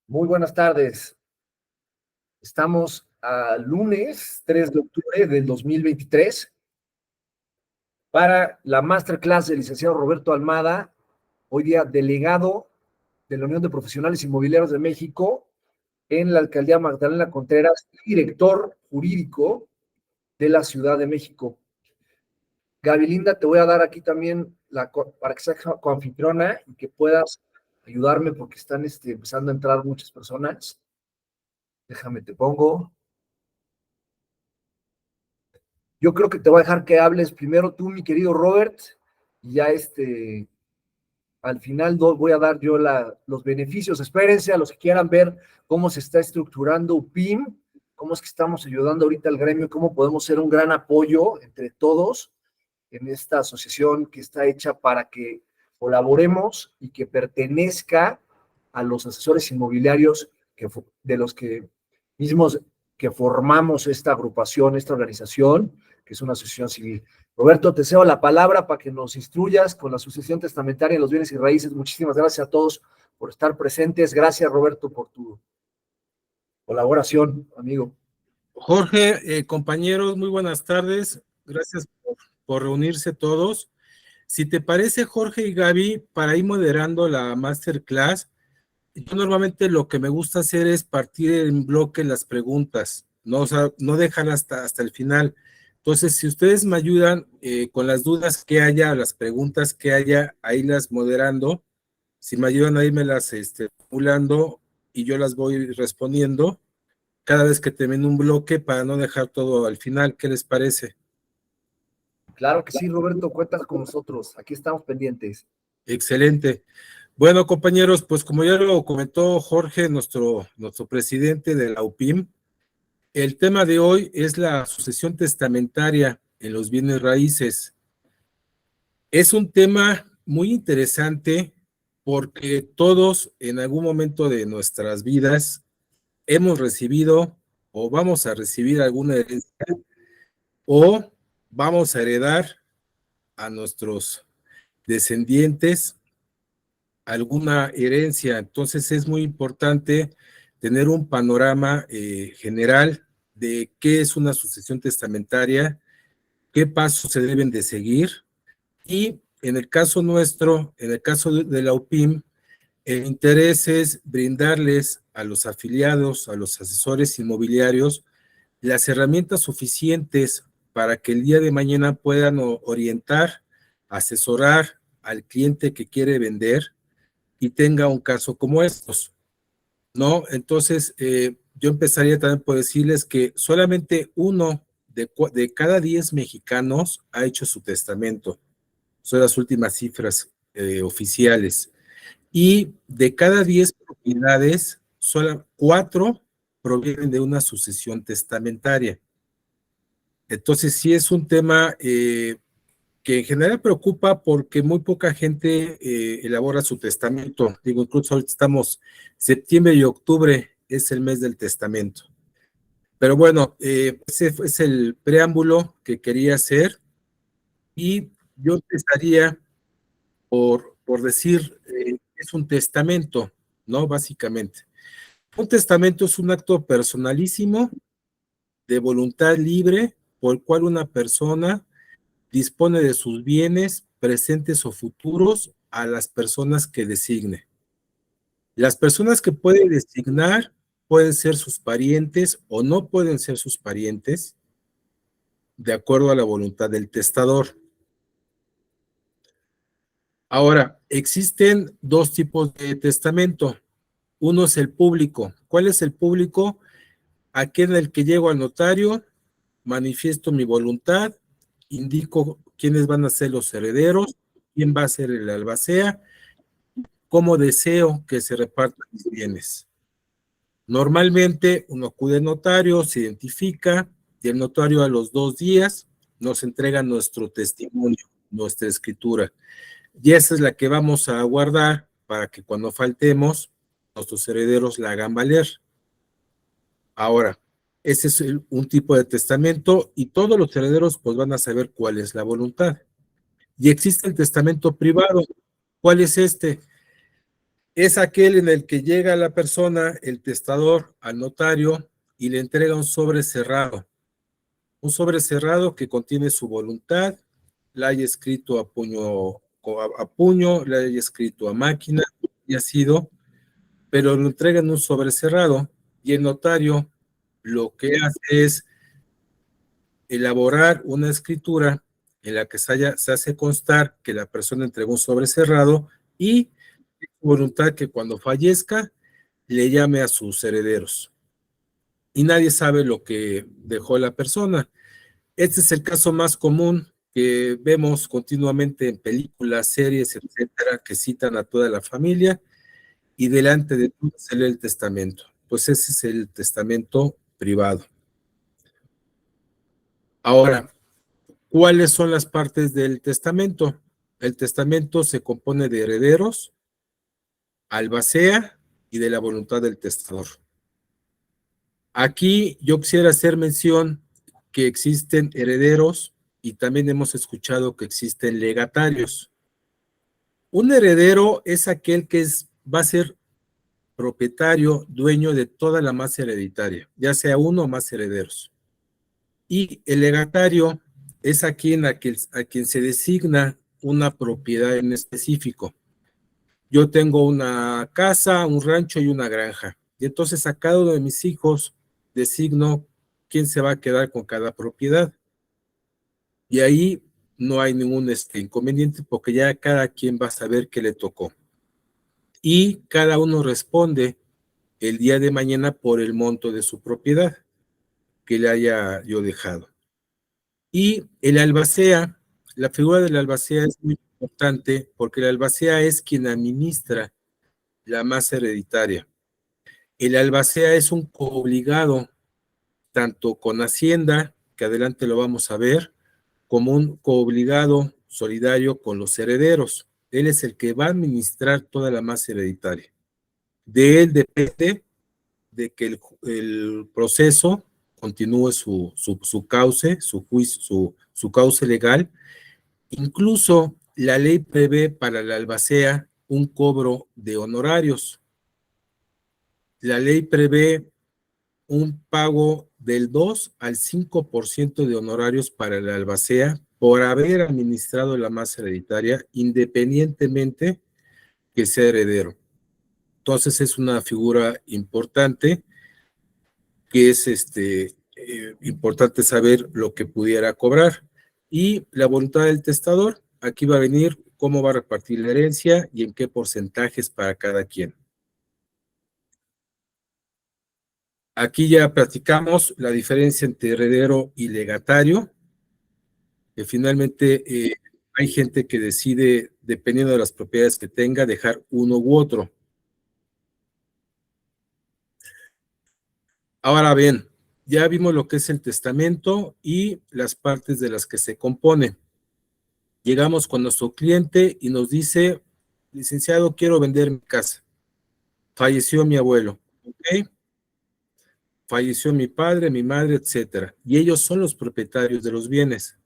Muy buenas tardes. Estamos a lunes 3 de octubre del 2023 para la masterclass del licenciado Roberto Almada, hoy día delegado de la Unión de Profesionales Inmobiliarios de México en la Alcaldía Magdalena Contreras, director jurídico de la Ciudad de México. Gabilinda, te voy a dar aquí también para que seas coanfitriona y que puedas ayudarme porque están empezando a entrar muchas personas. Déjame, te pongo. Yo creo que te voy a dejar que hables primero tú, mi querido Robert, y ya al final voy a dar yo los beneficios. Espérense a los que quieran ver cómo se está estructurando UPIM, cómo es que estamos ayudando ahorita al gremio, cómo podemos ser un gran apoyo entre todos en esta asociación que está hecha para que colaboremos y que pertenezca a los asesores inmobiliarios de los que mismos que formamos esta agrupación, esta organización, que es una asociación civil. Roberto, te cedo la palabra para que nos instruyas con la sucesión testamentaria en los bienes y raíces. Muchísimas gracias a todos por estar presentes. Gracias, Roberto, por tu colaboración, amigo. Jorge, compañeros, muy buenas tardes. Gracias por reunirse todos. Si te parece, Jorge y Gaby, para ir moderando la masterclass, yo normalmente lo que me gusta hacer es partir en bloque las preguntas, ¿no? O sea, no dejan hasta el final. Entonces, si ustedes me ayudan con las dudas que haya, las preguntas que haya, ahí las moderando. Si me ayudan ahí me las formulando y yo las voy respondiendo cada vez que termine un bloque para no dejar todo al final. ¿Qué les parece? Claro que sí, Roberto, cuentas con nosotros. Aquí estamos pendientes. Excelente. Bueno, compañeros, pues como ya lo comentó Jorge, nuestro presidente de la UPIM, el tema de hoy es la sucesión testamentaria en los bienes raíces. Es un tema muy interesante porque todos en algún momento de nuestras vidas hemos recibido o vamos a recibir alguna herencia o vamos a heredar a nuestros descendientes alguna herencia. Entonces es muy importante tener un panorama general de qué es una sucesión testamentaria, qué pasos se deben de seguir y en el caso nuestro, en el caso de la UPIM, el interés es brindarles a los afiliados, a los asesores inmobiliarios, las herramientas suficientes para que el día de mañana puedan orientar, asesorar al cliente que quiere vender y tenga un caso como estos, ¿no? Entonces, yo empezaría también por decirles que solamente uno de cada 10 mexicanos ha hecho su testamento. Son las últimas cifras oficiales. Y de cada 10 propiedades, solo 4 provienen de una sucesión testamentaria. Entonces, sí es un tema que en general preocupa porque muy poca gente elabora su testamento. Digo, incluso ahorita estamos, septiembre y octubre es el mes del testamento. Pero bueno, ese es el preámbulo que quería hacer y yo empezaría por decir, es un testamento, ¿no? Básicamente. Un testamento es un acto personalísimo de voluntad libre por el cual una persona dispone de sus bienes presentes o futuros a las personas que designe. Las personas que puede designar pueden ser sus parientes o no pueden ser sus parientes, de acuerdo a la voluntad del testador. Ahora, existen dos tipos de testamento. Uno es el público. ¿Cuál es el público? Aquel en el que llego al notario, manifiesto mi voluntad, indico quiénes van a ser los herederos, quién va a ser el albacea, cómo deseo que se repartan mis bienes. Normalmente uno acude al notario, se identifica y el notario a los 2 días nos entrega nuestro testimonio, nuestra escritura. Y esa es la que vamos a guardar para que cuando faltemos, nuestros herederos la hagan valer. Ahora, ese es un tipo de testamento y todos los herederos pues van a saber cuál es la voluntad. Y existe el testamento privado. ¿Cuál es este? Es aquel en el que llega la persona, el testador, al notario y le entrega un sobre cerrado. Un sobre cerrado que contiene su voluntad, la haya escrito a puño, la haya escrito a máquina, y ha sido, pero lo entrega en un sobre cerrado y el notario lo que hace es elaborar una escritura en la que se hace constar que la persona entregó un sobre cerrado y voluntad que cuando fallezca le llame a sus herederos. Y nadie sabe lo que dejó la persona. Este es el caso más común que vemos continuamente en películas, series, etcétera, que citan a toda la familia y delante de todos se lee el testamento. Pues ese es el testamento privado. Ahora, ¿cuáles son las partes del testamento? El testamento se compone de herederos, albacea y de la voluntad del testador. Aquí yo quisiera hacer mención que existen herederos y también hemos escuchado que existen legatarios. Un heredero es aquel que va a ser propietario, dueño de toda la masa hereditaria, ya sea uno o más herederos. Y el legatario es a quien se designa una propiedad en específico. Yo tengo una casa, un rancho y una granja. Y entonces a cada uno de mis hijos designo quién se va a quedar con cada propiedad. Y ahí no hay ningún inconveniente porque ya cada quien va a saber qué le tocó. Y cada uno responde el día de mañana por el monto de su propiedad que le haya yo dejado. Y el albacea, la figura del albacea es muy importante porque el albacea es quien administra la masa hereditaria. El albacea es un coobligado tanto con Hacienda, que adelante lo vamos a ver, como un coobligado solidario con los herederos. Él es el que va a administrar toda la masa hereditaria. De él depende de que el proceso continúe su cauce, su juicio, su cauce legal. Incluso la ley prevé para la albacea un cobro de honorarios. La ley prevé un pago del 2 al 5% de honorarios para la albacea por haber administrado la masa hereditaria independientemente que sea heredero. Entonces es una figura importante que es importante saber lo que pudiera cobrar. Y la voluntad del testador, aquí va a venir cómo va a repartir la herencia y en qué porcentajes para cada quien. Aquí ya platicamos la diferencia entre heredero y legatario, que finalmente hay gente que decide, dependiendo de las propiedades que tenga, dejar uno u otro. Ahora bien, ya vimos lo que es el testamento y las partes de las que se compone. Llegamos con nuestro cliente y nos dice, licenciado, quiero vender mi casa. Falleció mi abuelo, ¿ok? Falleció mi padre, mi madre, etcétera. Y ellos son los propietarios de los bienes.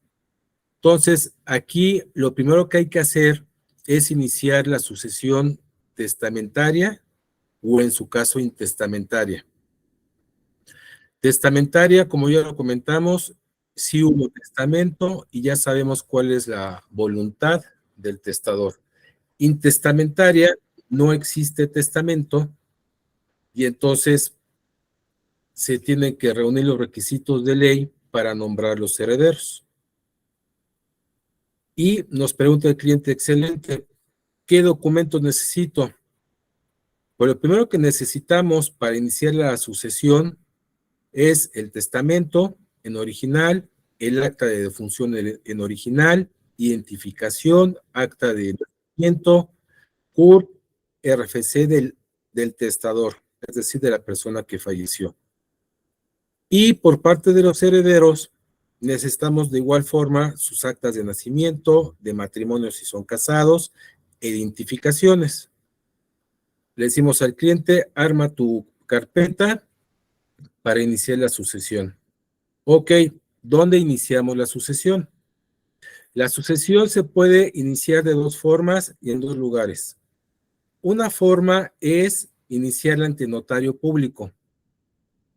Entonces, aquí lo primero que hay que hacer es iniciar la sucesión testamentaria o en su caso intestamentaria. Testamentaria, como ya lo comentamos, sí hubo testamento y ya sabemos cuál es la voluntad del testador. Intestamentaria, no existe testamento y entonces se tienen que reunir los requisitos de ley para nombrar los herederos. Y nos pregunta el cliente, excelente, ¿qué documentos necesito? Pues lo primero que necesitamos para iniciar la sucesión es el testamento en original, el acta de defunción en original, identificación, acta de nacimiento, CURP, RFC del testador, es decir, de la persona que falleció. Y por parte de los herederos, necesitamos de igual forma sus actas de nacimiento, de matrimonio si son casados, identificaciones. Le decimos al cliente, arma tu carpeta para iniciar la sucesión. Ok, ¿dónde iniciamos la sucesión? La sucesión se puede iniciar de dos formas y en dos lugares. Una forma es iniciarla ante notario público.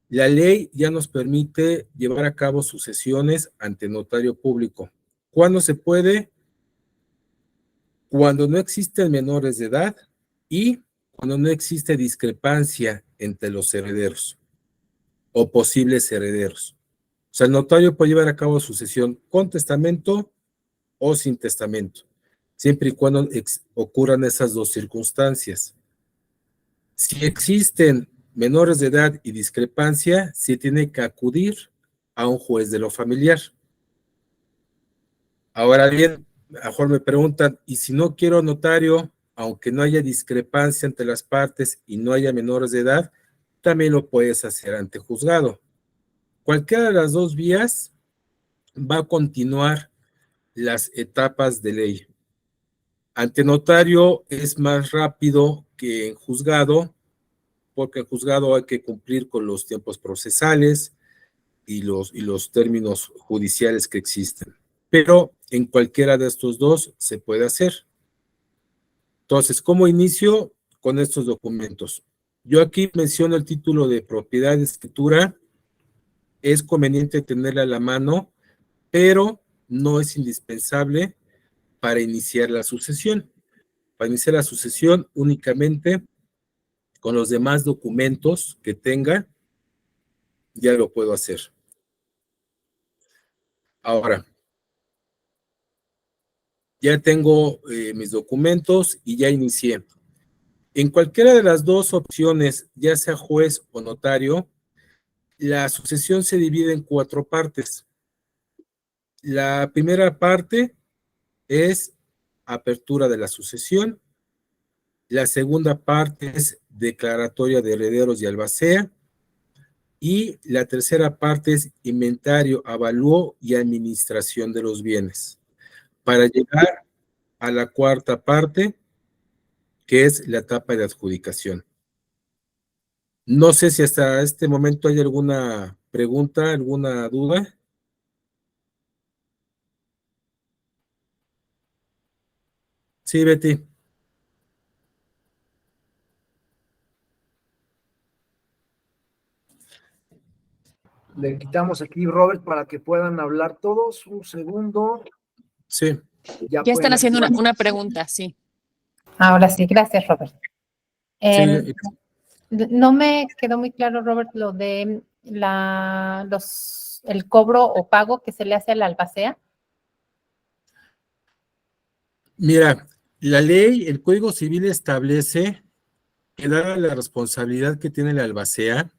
La ley ya nos permite llevar a cabo sucesiones ante notario público. ¿Cuándo se puede? Cuando no existen menores de edad y cuando no existe discrepancia entre los herederos o posibles herederos. O sea, el notario puede llevar a cabo sucesión con testamento o sin testamento, siempre y cuando ocurran esas dos circunstancias. Si existen menores de edad y discrepancia, se tiene que acudir a un juez de lo familiar. Ahora bien, a lo mejor me preguntan, ¿y si no quiero notario, aunque no haya discrepancia entre las partes y no haya menores de edad, también lo puedes hacer ante juzgado? Cualquiera de las dos vías va a continuar las etapas de ley. Ante notario es más rápido que en juzgado, porque en juzgado hay que cumplir con los tiempos procesales y los términos judiciales que existen. Pero en cualquiera de estos dos se puede hacer. Entonces, ¿cómo inicio? Con estos documentos. Yo aquí menciono el título de propiedad de escritura. Es conveniente tenerla a la mano, pero no es indispensable para iniciar la sucesión. Para iniciar la sucesión únicamente con los demás documentos que tenga, ya lo puedo hacer. Ahora, ya tengo mis documentos y ya inicié. En cualquiera de las dos opciones, ya sea juez o notario, la sucesión se divide en 4 partes. La primera parte es apertura de la sucesión. La segunda parte es declaratoria de herederos y albacea. Y la tercera parte es inventario, avalúo y administración de los bienes. Para llegar a la cuarta parte, que es la etapa de adjudicación. No sé si hasta este momento hay alguna pregunta, alguna duda. Sí, Betty. Le quitamos aquí, Robert, para que puedan hablar todos. Un segundo. Sí. Ya están haciendo una pregunta, sí. Ahora sí, gracias, Robert. Sí. No me quedó muy claro, Robert, lo de el cobro o pago que se le hace a la albacea. Mira, la ley, el Código Civil establece que dada la responsabilidad que tiene la albacea,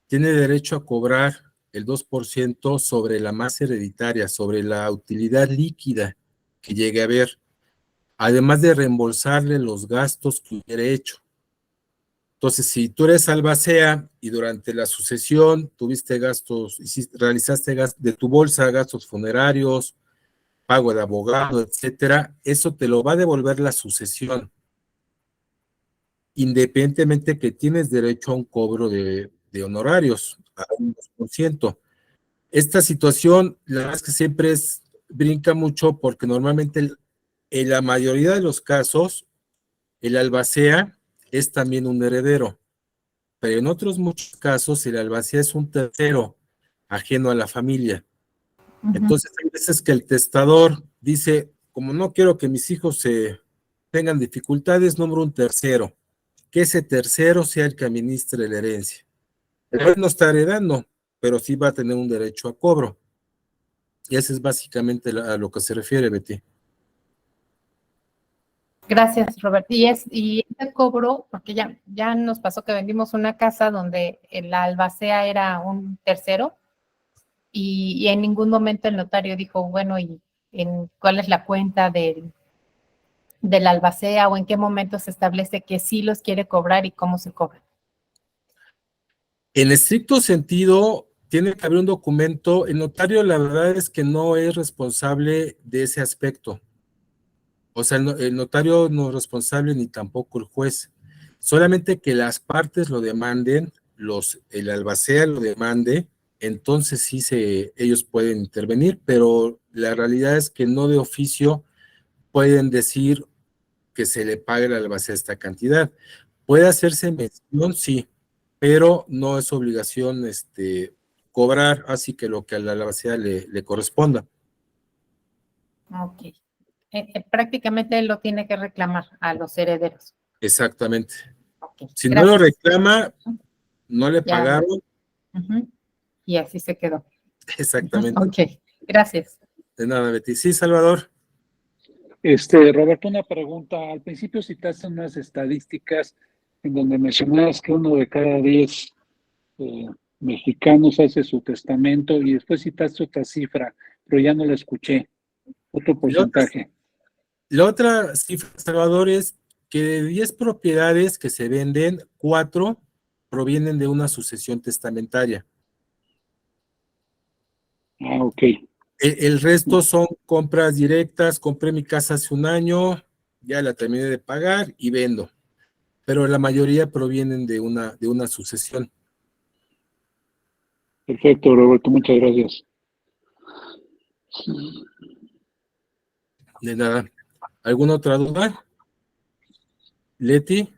tiene derecho a cobrar el 2% sobre la masa hereditaria, sobre la utilidad líquida que llegue a haber, además de reembolsarle los gastos que hubiera hecho. Entonces, si tú eres albacea y durante la sucesión tuviste gastos, realizaste gastos de tu bolsa, gastos funerarios, pago de abogado, etcétera, eso te lo va a devolver la sucesión, independientemente que tienes derecho a un cobro de honorarios, a un 2%. Esta situación, la verdad es que siempre brinca mucho porque normalmente en la mayoría de los casos, el albacea es también un heredero, pero en otros muchos casos el albacea es un tercero ajeno a la familia. Entonces hay veces que el testador dice, como no quiero que mis hijos tengan dificultades, nombro un tercero, que ese tercero sea el que administre la herencia. Él no está heredando, pero sí va a tener un derecho a cobro. Y eso es básicamente a lo que se refiere, Betty. Gracias, Robert. Y este cobro, porque ya nos pasó que vendimos una casa donde la albacea era un tercero y en ningún momento el notario dijo, bueno, ¿y cuál es la cuenta del albacea o en qué momento se establece que sí los quiere cobrar y cómo se cobra? En estricto sentido, tiene que haber un documento. El notario, la verdad es que no es responsable de ese aspecto. O sea, el notario no es responsable ni tampoco el juez. Solamente que las partes lo demanden, el albacea lo demande, entonces sí ellos pueden intervenir, pero la realidad es que no de oficio pueden decir que se le pague la albacea esta cantidad. Puede hacerse mención, sí, pero no es obligación cobrar, así que lo que a la albacea le corresponda. Ok. Prácticamente él lo tiene que reclamar a los herederos. Exactamente. Okay, Si gracias. no lo reclama, no le Ya. pagaron. Y así se quedó. Exactamente. Ok, gracias. De nada, Betty. Sí, Salvador. Roberto, una pregunta. Al principio citaste unas estadísticas en donde mencionabas que 1 de cada 10 mexicanos hace su testamento y después citaste otra cifra, pero ya no la escuché. Otro porcentaje. La otra cifra, Salvador, es que de 10 propiedades que se venden, 4 provienen de una sucesión testamentaria. Ah, ok. El resto son compras directas. Compré mi casa hace un año, ya la terminé de pagar y vendo. Pero la mayoría provienen de una sucesión. Perfecto, Roberto, muchas gracias. De nada. ¿Alguna otra duda? Leti.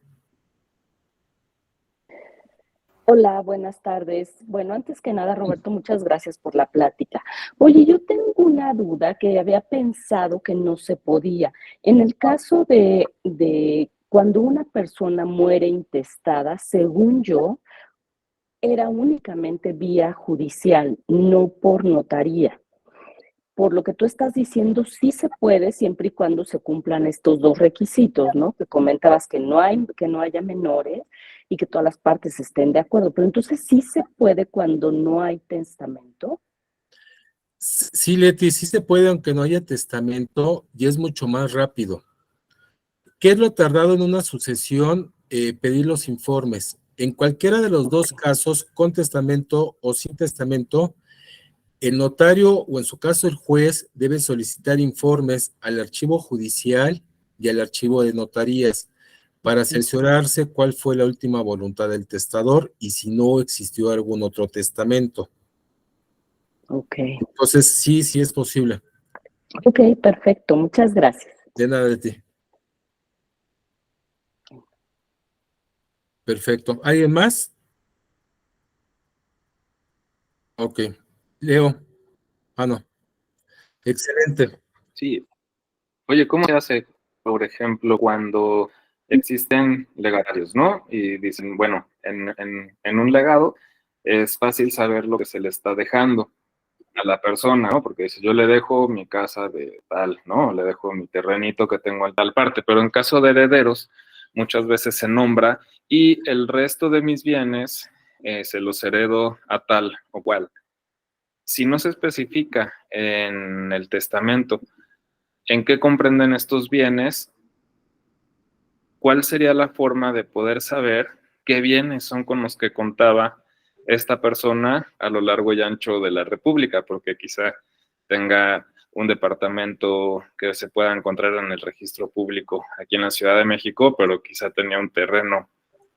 Hola, buenas tardes. Bueno, antes que nada, Roberto, muchas gracias por la plática. Oye, yo tengo una duda que había pensado que no se podía. En el caso de cuando una persona muere intestada, según yo, era únicamente vía judicial, no por notaría. Por lo que tú estás diciendo, sí se puede siempre y cuando se cumplan estos dos requisitos, ¿no? Que comentabas que no haya menores y que todas las partes estén de acuerdo. Pero entonces sí se puede cuando no hay testamento. Sí, Leti, sí se puede, aunque no haya testamento, y es mucho más rápido. ¿Qué es lo tardado en una sucesión? Pedir los informes. En cualquiera de los dos casos, con testamento o sin testamento, el notario o en su caso el juez debe solicitar informes al archivo judicial y al archivo de notarías para cerciorarse cuál fue la última voluntad del testador y si no existió algún otro testamento. Ok. Entonces, sí es posible. Ok, perfecto. Muchas gracias. De nada de ti. Perfecto. ¿Alguien más? Ok. Leo. No. Excelente. Sí. Oye, ¿cómo se hace, por ejemplo, cuando existen legatarios, ¿no? Y dicen, bueno, en un legado es fácil saber lo que se le está dejando a la persona, ¿no? Porque dice, yo le dejo mi casa de tal, ¿no? Le dejo mi terrenito que tengo en tal parte, pero en caso de herederos, muchas veces se nombra y el resto de mis bienes se los heredo a tal o cual. Si no se especifica en el testamento en qué comprenden estos bienes, ¿cuál sería la forma de poder saber qué bienes son con los que contaba esta persona a lo largo y ancho de la República? Porque quizá tenga un departamento que se pueda encontrar en el registro público aquí en la Ciudad de México, pero quizá tenía un terreno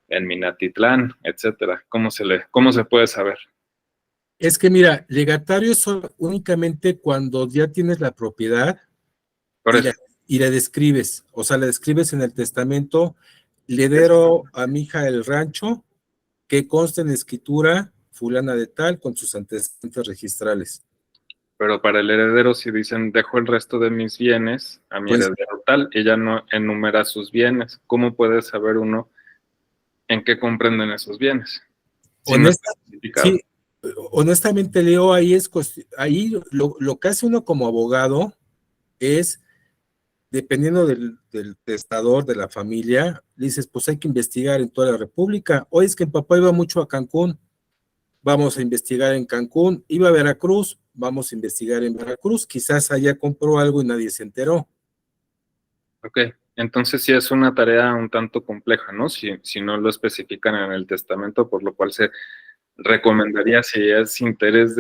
en Minatitlán, etcétera. ¿Cómo se puede saber? Es que mira, legatarios son únicamente cuando ya tienes la propiedad Por eso. y la describes, o sea, la describes en el testamento, le heredo a mi hija el rancho, que consta en escritura fulana de tal, con sus antecedentes registrales. Pero para el heredero, si dicen, dejo el resto de mis bienes a mi heredero tal, ella no enumera sus bienes. ¿Cómo puede saber uno en qué comprenden esos bienes? Si Sí, honestamente, Leo, ahí lo que hace uno como abogado es, dependiendo del testador, de la familia, dices, pues hay que investigar en toda la República. Hoy es que mi papá iba mucho a Cancún, vamos a investigar en Cancún. Iba a Veracruz, vamos a investigar en Veracruz. Quizás allá compró algo y nadie se enteró. Ok, entonces sí es una tarea un tanto compleja, ¿no? Si no lo especifican en el testamento, por lo cual se recomendaría, si es interés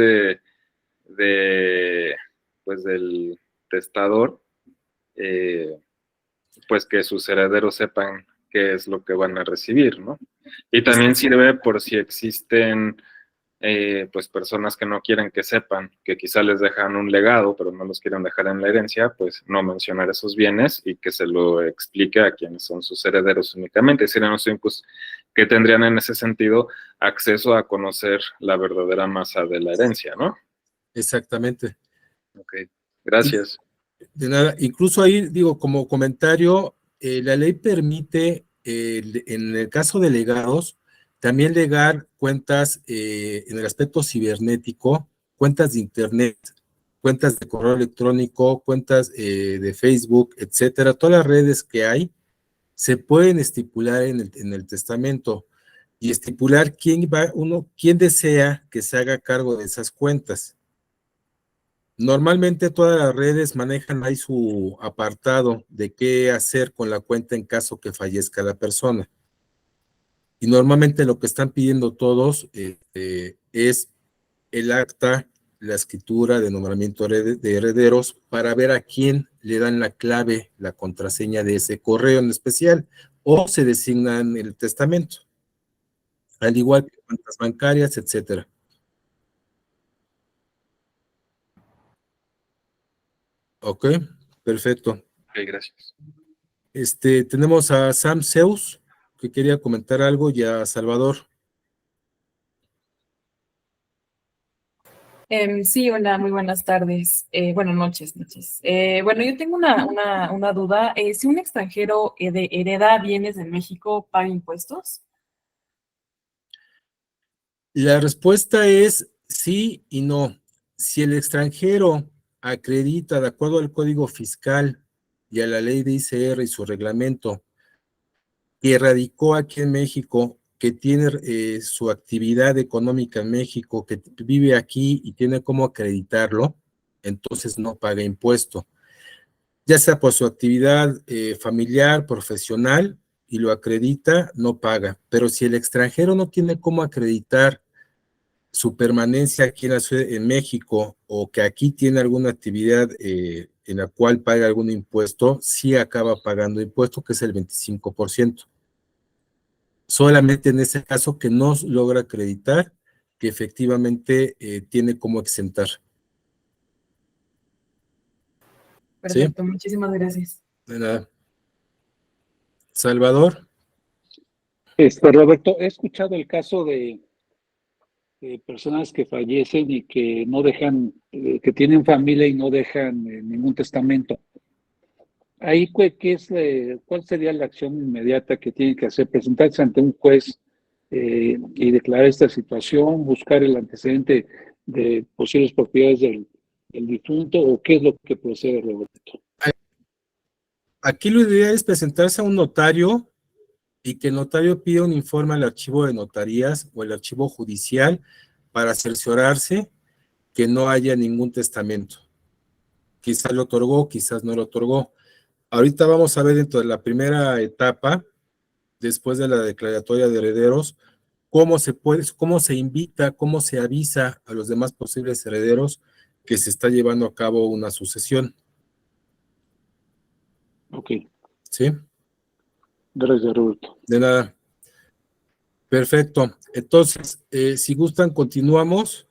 pues del testador, pues que sus herederos sepan qué es lo que van a recibir, ¿no? Y también sirve por si existen pues personas que no quieren que sepan, que quizá les dejan un legado, pero no los quieren dejar en la herencia, pues no mencionar esos bienes y que se lo explique a quienes son sus herederos únicamente. Serían los únicos que tendrían en ese sentido acceso a conocer la verdadera masa de la herencia, ¿no? Exactamente. Ok, gracias. De nada, incluso ahí digo, como comentario, la ley permite, en el caso de legados, también legar cuentas en el aspecto cibernético, cuentas de internet, cuentas de correo electrónico, cuentas de Facebook, etcétera. Todas las redes que hay se pueden estipular en el testamento y estipular quién desea que se haga cargo de esas cuentas. Normalmente todas las redes manejan ahí su apartado de qué hacer con la cuenta en caso que fallezca la persona. Y normalmente lo que están pidiendo todos es el acta, la escritura de nombramiento de herederos para ver a quién le dan la clave, la contraseña de ese correo en especial, o se designan el testamento, al igual que cuentas bancarias, etcétera. Ok, perfecto. Ok, gracias. Tenemos a Sam Zeus, que quería comentar algo, y a Salvador. Sí, hola, muy buenas tardes. Bueno, noches. Bueno, yo tengo una duda. Si un extranjero hereda bienes en México, ¿paga impuestos? La respuesta es sí y no. Si el extranjero acredita, de acuerdo al Código Fiscal y a la ley de ICR y su reglamento, que radicó aquí en México, que tiene su actividad económica en México, que vive aquí y tiene cómo acreditarlo, entonces no paga impuesto. Ya sea por su actividad familiar, profesional, y lo acredita, no paga. Pero si el extranjero no tiene cómo acreditar su permanencia aquí en México, o que aquí tiene alguna actividad en la cual paga algún impuesto, sí acaba pagando impuesto, que es el 25%. Solamente en ese caso que no logra acreditar que efectivamente tiene cómo exentar. Perfecto, ¿Sí? muchísimas gracias. De nada. Salvador. Roberto, he escuchado el caso de personas que fallecen y que no dejan, que tienen familia y no dejan ningún testamento. Ahí, ¿cuál sería la acción inmediata que tienen que hacer? ¿Presentarse ante un juez y declarar esta situación, buscar el antecedente de posibles propiedades del difunto, o qué es lo que procede, Roberto? Aquí lo ideal es presentarse a un notario y que el notario pida un informe al archivo de notarías o el archivo judicial para cerciorarse que no haya ningún testamento. Quizás lo otorgó, quizás no lo otorgó. Ahorita vamos a ver dentro de la primera etapa, después de la declaratoria de herederos, cómo se invita, cómo se avisa a los demás posibles herederos que se está llevando a cabo una sucesión. Ok. ¿Sí? Gracias, Roberto. De nada. Perfecto. Entonces, si gustan, continuamos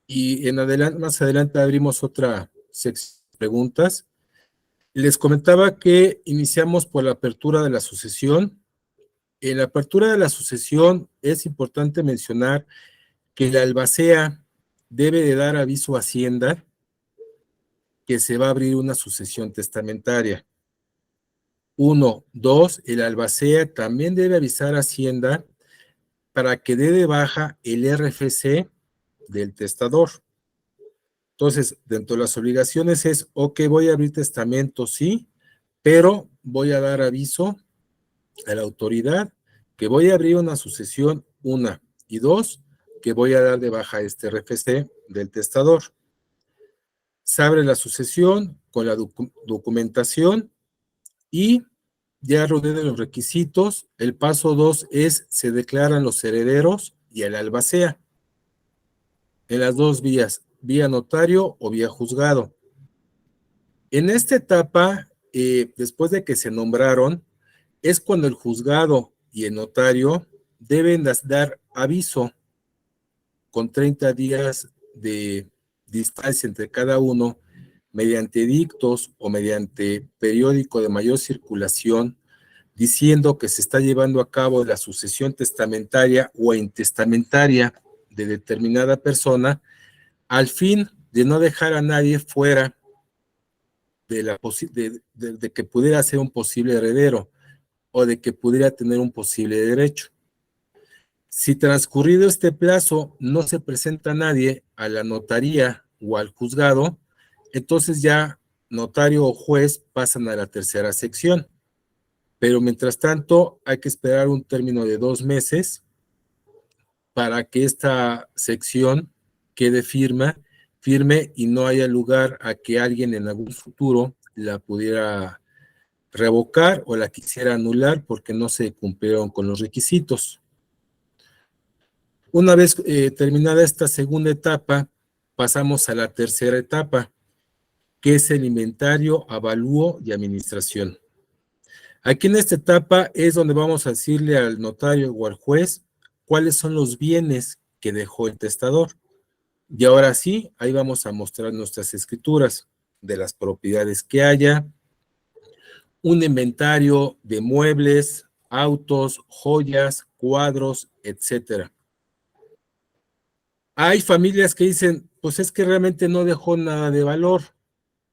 y más adelante abrimos otra sección de preguntas. Les comentaba que iniciamos por la apertura de la sucesión. En la apertura de la sucesión es importante mencionar que la albacea debe de dar aviso a Hacienda que se va a abrir una sucesión testamentaria. 1, 2, el albacea también debe avisar a Hacienda para que dé de baja el RFC del testador. Entonces, dentro de las obligaciones es, ok, voy a abrir testamento, sí, pero voy a dar aviso a la autoridad que voy a abrir una sucesión, 1, y 2, que voy a dar de baja este RFC del testador. Se abre la sucesión con la documentación y ya reunidos los requisitos. El paso 2 es, se declaran los herederos y el albacea en las dos vías, vía notario o vía juzgado. En esta etapa, después de que se nombraron, es cuando el juzgado y el notario deben dar aviso con 30 días de distancia entre cada uno, mediante edictos o mediante periódico de mayor circulación, diciendo que se está llevando a cabo la sucesión testamentaria o intestamentaria de determinada persona, al fin de no dejar a nadie fuera de que pudiera ser un posible heredero o de que pudiera tener un posible derecho. Si transcurrido este plazo no se presenta nadie a la notaría o al juzgado, entonces ya notario o juez pasan a la tercera sección. Pero mientras tanto hay que esperar un término de 2 meses para que esta sección quede firme y no haya lugar a que alguien en algún futuro la pudiera revocar o la quisiera anular porque no se cumplieron con los requisitos. Una vez terminada esta segunda etapa, pasamos a la tercera etapa, que es el inventario, avalúo y administración. Aquí en esta etapa es donde vamos a decirle al notario o al juez cuáles son los bienes que dejó el testador. Y ahora sí, ahí vamos a mostrar nuestras escrituras de las propiedades que haya, un inventario de muebles, autos, joyas, cuadros, etcétera. Hay familias que dicen, pues es que realmente no dejó nada de valor,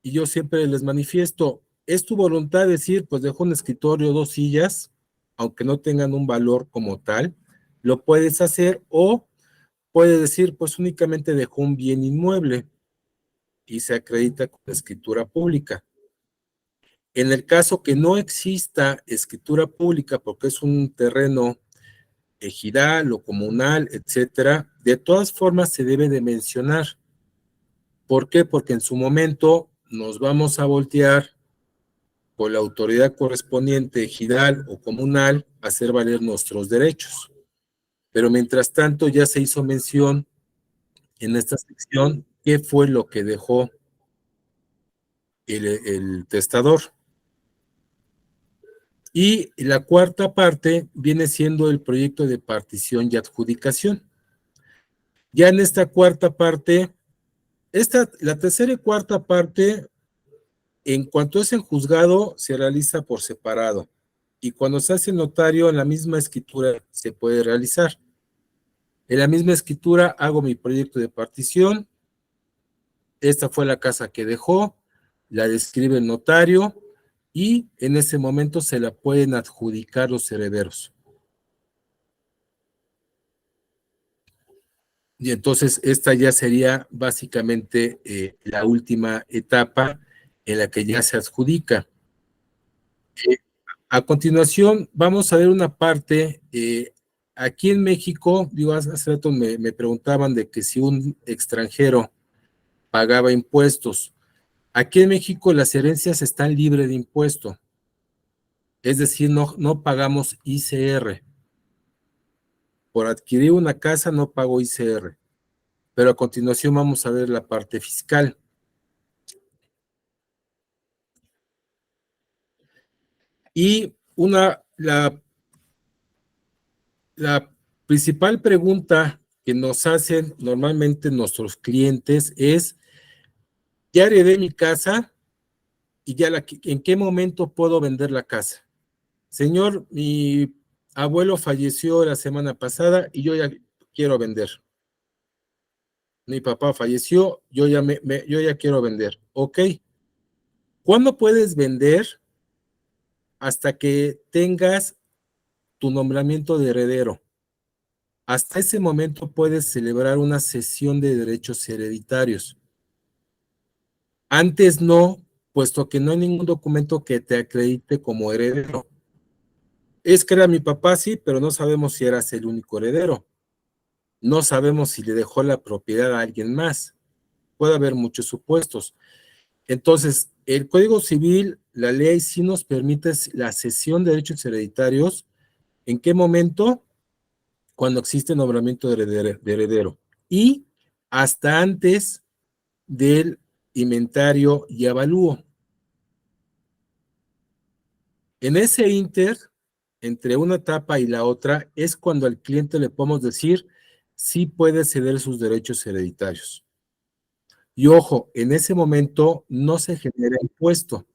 y yo siempre les manifiesto, es tu voluntad decir, pues dejó un escritorio, 2 sillas, aunque no tengan un valor como tal, lo puedes hacer, o puedes decir, pues únicamente dejó un bien inmueble, y se acredita con la escritura pública. En el caso que no exista escritura pública, porque es un terreno ejidal o comunal, etcétera, de todas formas se debe de mencionar. ¿Por qué? Porque en su momento nos vamos a voltear con la autoridad correspondiente, ejidal o comunal, a hacer valer nuestros derechos. Pero mientras tanto ya se hizo mención en esta sección qué fue lo que dejó el testador. Y la cuarta parte viene siendo el proyecto de partición y adjudicación. Ya en esta cuarta parte, la tercera y cuarta parte, en cuanto es en juzgado, se realiza por separado. Y cuando se hace notario, en la misma escritura se puede realizar. En la misma escritura hago mi proyecto de partición. Esta fue la casa que dejó, la describe el notario y en ese momento se la pueden adjudicar los herederos. Y entonces esta ya sería básicamente la última etapa en la que ya se adjudica. A continuación vamos a ver una parte, aquí en México, digo, hace rato me preguntaban de que si un extranjero pagaba impuestos. Aquí en México las herencias están libres de impuesto, es decir, no pagamos ICR. Por adquirir una casa no pago ICR, pero a continuación vamos a ver la parte fiscal. Y la principal pregunta que nos hacen normalmente nuestros clientes es, ya heredé mi casa y ¿en qué momento puedo vender la casa? Señor, mi abuelo falleció la semana pasada y yo ya quiero vender. Mi papá falleció, yo ya quiero vender. Ok. ¿Cuándo puedes vender? Hasta que tengas tu nombramiento de heredero. Hasta ese momento puedes celebrar una cesión de derechos hereditarios. Antes no, puesto que no hay ningún documento que te acredite como heredero. Es que era mi papá, sí, pero no sabemos si eras el único heredero. No sabemos si le dejó la propiedad a alguien más. Puede haber muchos supuestos. Entonces, el Código Civil, la ley sí nos permite la cesión de derechos hereditarios. ¿En qué momento? Cuando existe nombramiento de heredero. Y hasta antes del inventario y avalúo. En ese inter, entre una etapa y la otra, es cuando al cliente le podemos decir, sí puede ceder sus derechos hereditarios. Y ojo, en ese momento no se genera impuesto.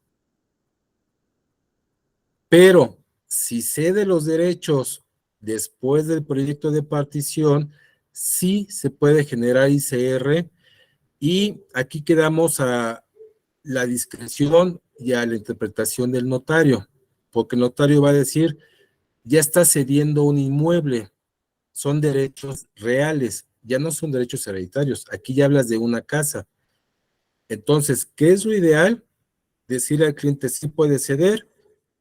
Pero si cede los derechos después del proyecto de partición, sí se puede generar ICR, y aquí quedamos a la discreción y a la interpretación del notario, porque el notario va a decir, ya está cediendo un inmueble, son derechos reales, ya no son derechos hereditarios, aquí ya hablas de una casa. Entonces, ¿qué es lo ideal? Decirle al cliente, sí puede ceder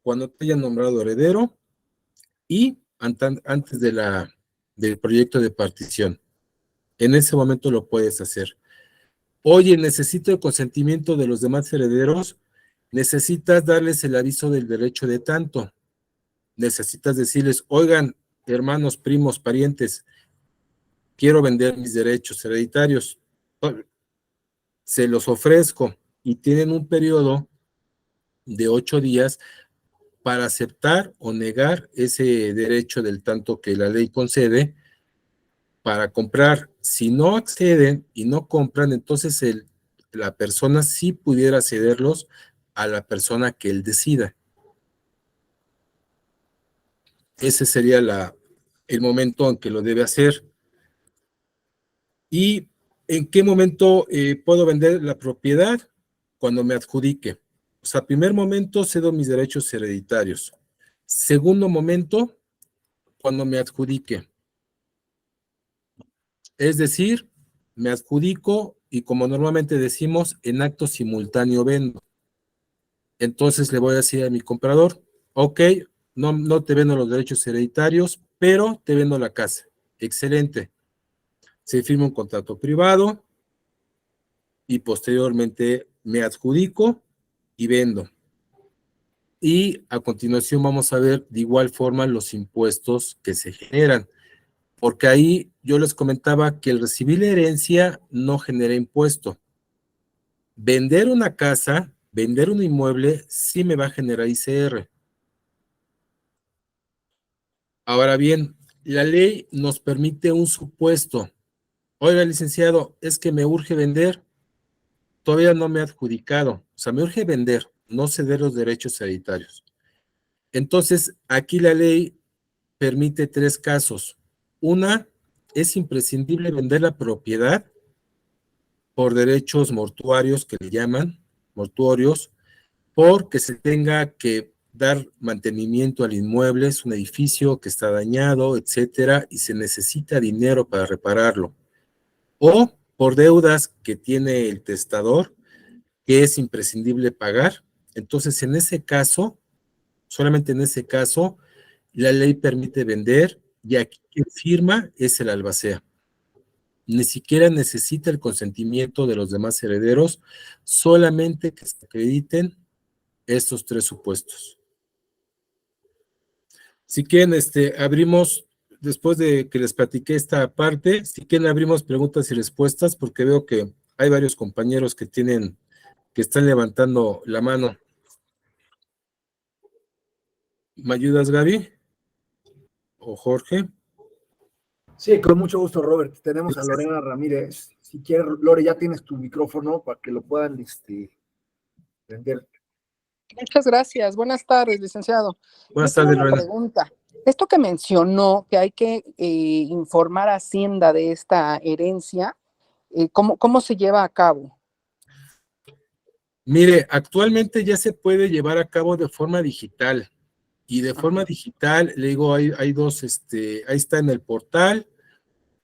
cuando te haya nombrado heredero y antes del proyecto de partición. En ese momento lo puedes hacer. Oye, necesito el consentimiento de los demás herederos. Necesitas darles el aviso del derecho de tanto. Necesitas decirles, oigan, hermanos, primos, parientes, quiero vender mis derechos hereditarios. Se los ofrezco y tienen un periodo de 8 días para aceptar o negar ese derecho del tanto que la ley concede para comprar. Si no acceden y no compran, entonces la persona sí pudiera cederlos a la persona que él decida. Ese sería el momento en que lo debe hacer. ¿Y en qué momento puedo vender la propiedad? Cuando me adjudique. O sea, primer momento, cedo mis derechos hereditarios. Segundo momento, cuando me adjudique. Es decir, me adjudico y, como normalmente decimos, en acto simultáneo vendo. Entonces le voy a decir a mi comprador, ok, no te vendo los derechos hereditarios, pero te vendo la casa. Excelente. Se firma un contrato privado y posteriormente me adjudico y vendo. Y a continuación vamos a ver de igual forma los impuestos que se generan, porque ahí yo les comentaba que el recibir la herencia no genera impuesto. Vender una casa, vender un inmueble, sí me va a generar ICR. Ahora bien, la ley nos permite un supuesto. Oiga, licenciado, es que me urge vender, todavía no me he adjudicado. O sea, me urge vender, no ceder los derechos hereditarios. Entonces, aquí la ley permite 3 casos. Una, es imprescindible vender la propiedad por derechos mortuarios, que le llaman, mortuorios, porque se tenga que dar mantenimiento al inmueble, es un edificio que está dañado, etcétera, y se necesita dinero para repararlo. O por deudas que tiene el testador, que es imprescindible pagar. Entonces, en ese caso, solamente en ese caso, la ley permite vender, y aquí quien firma es el albacea. Ni siquiera necesita el consentimiento de los demás herederos, solamente que se acrediten estos 3 supuestos. Si quieren, abrimos, después de que les platiqué esta parte, si quieren abrimos preguntas y respuestas, porque veo que hay varios compañeros que están levantando la mano. ¿Me ayudas, Gaby? ¿O Jorge? Sí, con mucho gusto, Robert. Tenemos a Lorena Ramírez. Si quieres, Lore, ya tienes tu micrófono para que lo puedan prender. Muchas gracias. Buenas tardes, licenciado. Buenas Yo tengo tardes, una Lorena. pregunta. Esto que mencionó, que hay que informar a Hacienda de esta herencia, ¿cómo se lleva a cabo? Mire, actualmente ya se puede llevar a cabo de forma digital. Y de forma digital, le digo, hay 2, ahí está en el portal.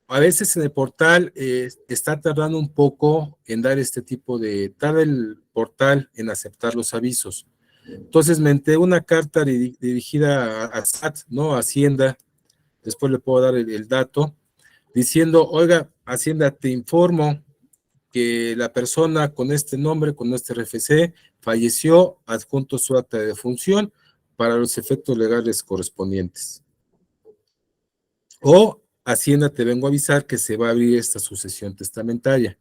A veces en el portal está tardando un poco en dar tarda el portal en aceptar los avisos. Entonces me entré una carta dirigida a SAT, ¿no? A Hacienda, después le puedo dar el dato, diciendo, oiga, Hacienda, te informo que la persona con este nombre, con este RFC, falleció, adjunto su acta de defunción para los efectos legales correspondientes. O Hacienda, te vengo a avisar que se va a abrir esta sucesión testamentaria.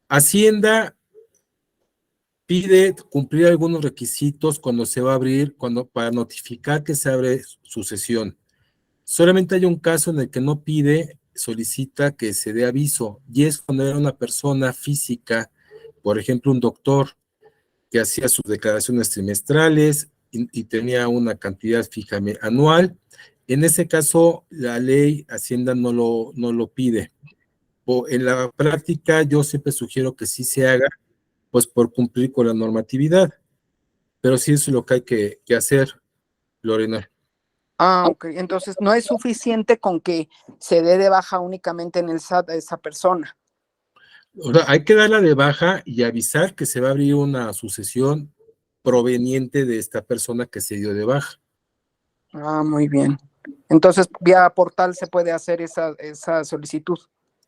Hacienda pide cumplir algunos requisitos cuando se va a abrir, para notificar que se abre sucesión. Solamente hay un caso en el que no pide, solicita que se dé aviso, y es cuando era una persona física, por ejemplo, un doctor que hacía sus declaraciones trimestrales y tenía una cantidad fija anual. En ese caso, la ley Hacienda no lo pide. En la práctica, yo siempre sugiero que sí se haga, pues por cumplir con la normatividad, pero sí eso es lo que hay que hacer, Lorena. Ah, ok. Entonces no es suficiente con que se dé de baja únicamente en el SAT a esa persona. O sea, hay que darla de baja y avisar que se va a abrir una sucesión proveniente de esta persona que se dio de baja. Ah, muy bien. Entonces, vía portal se puede hacer esa solicitud.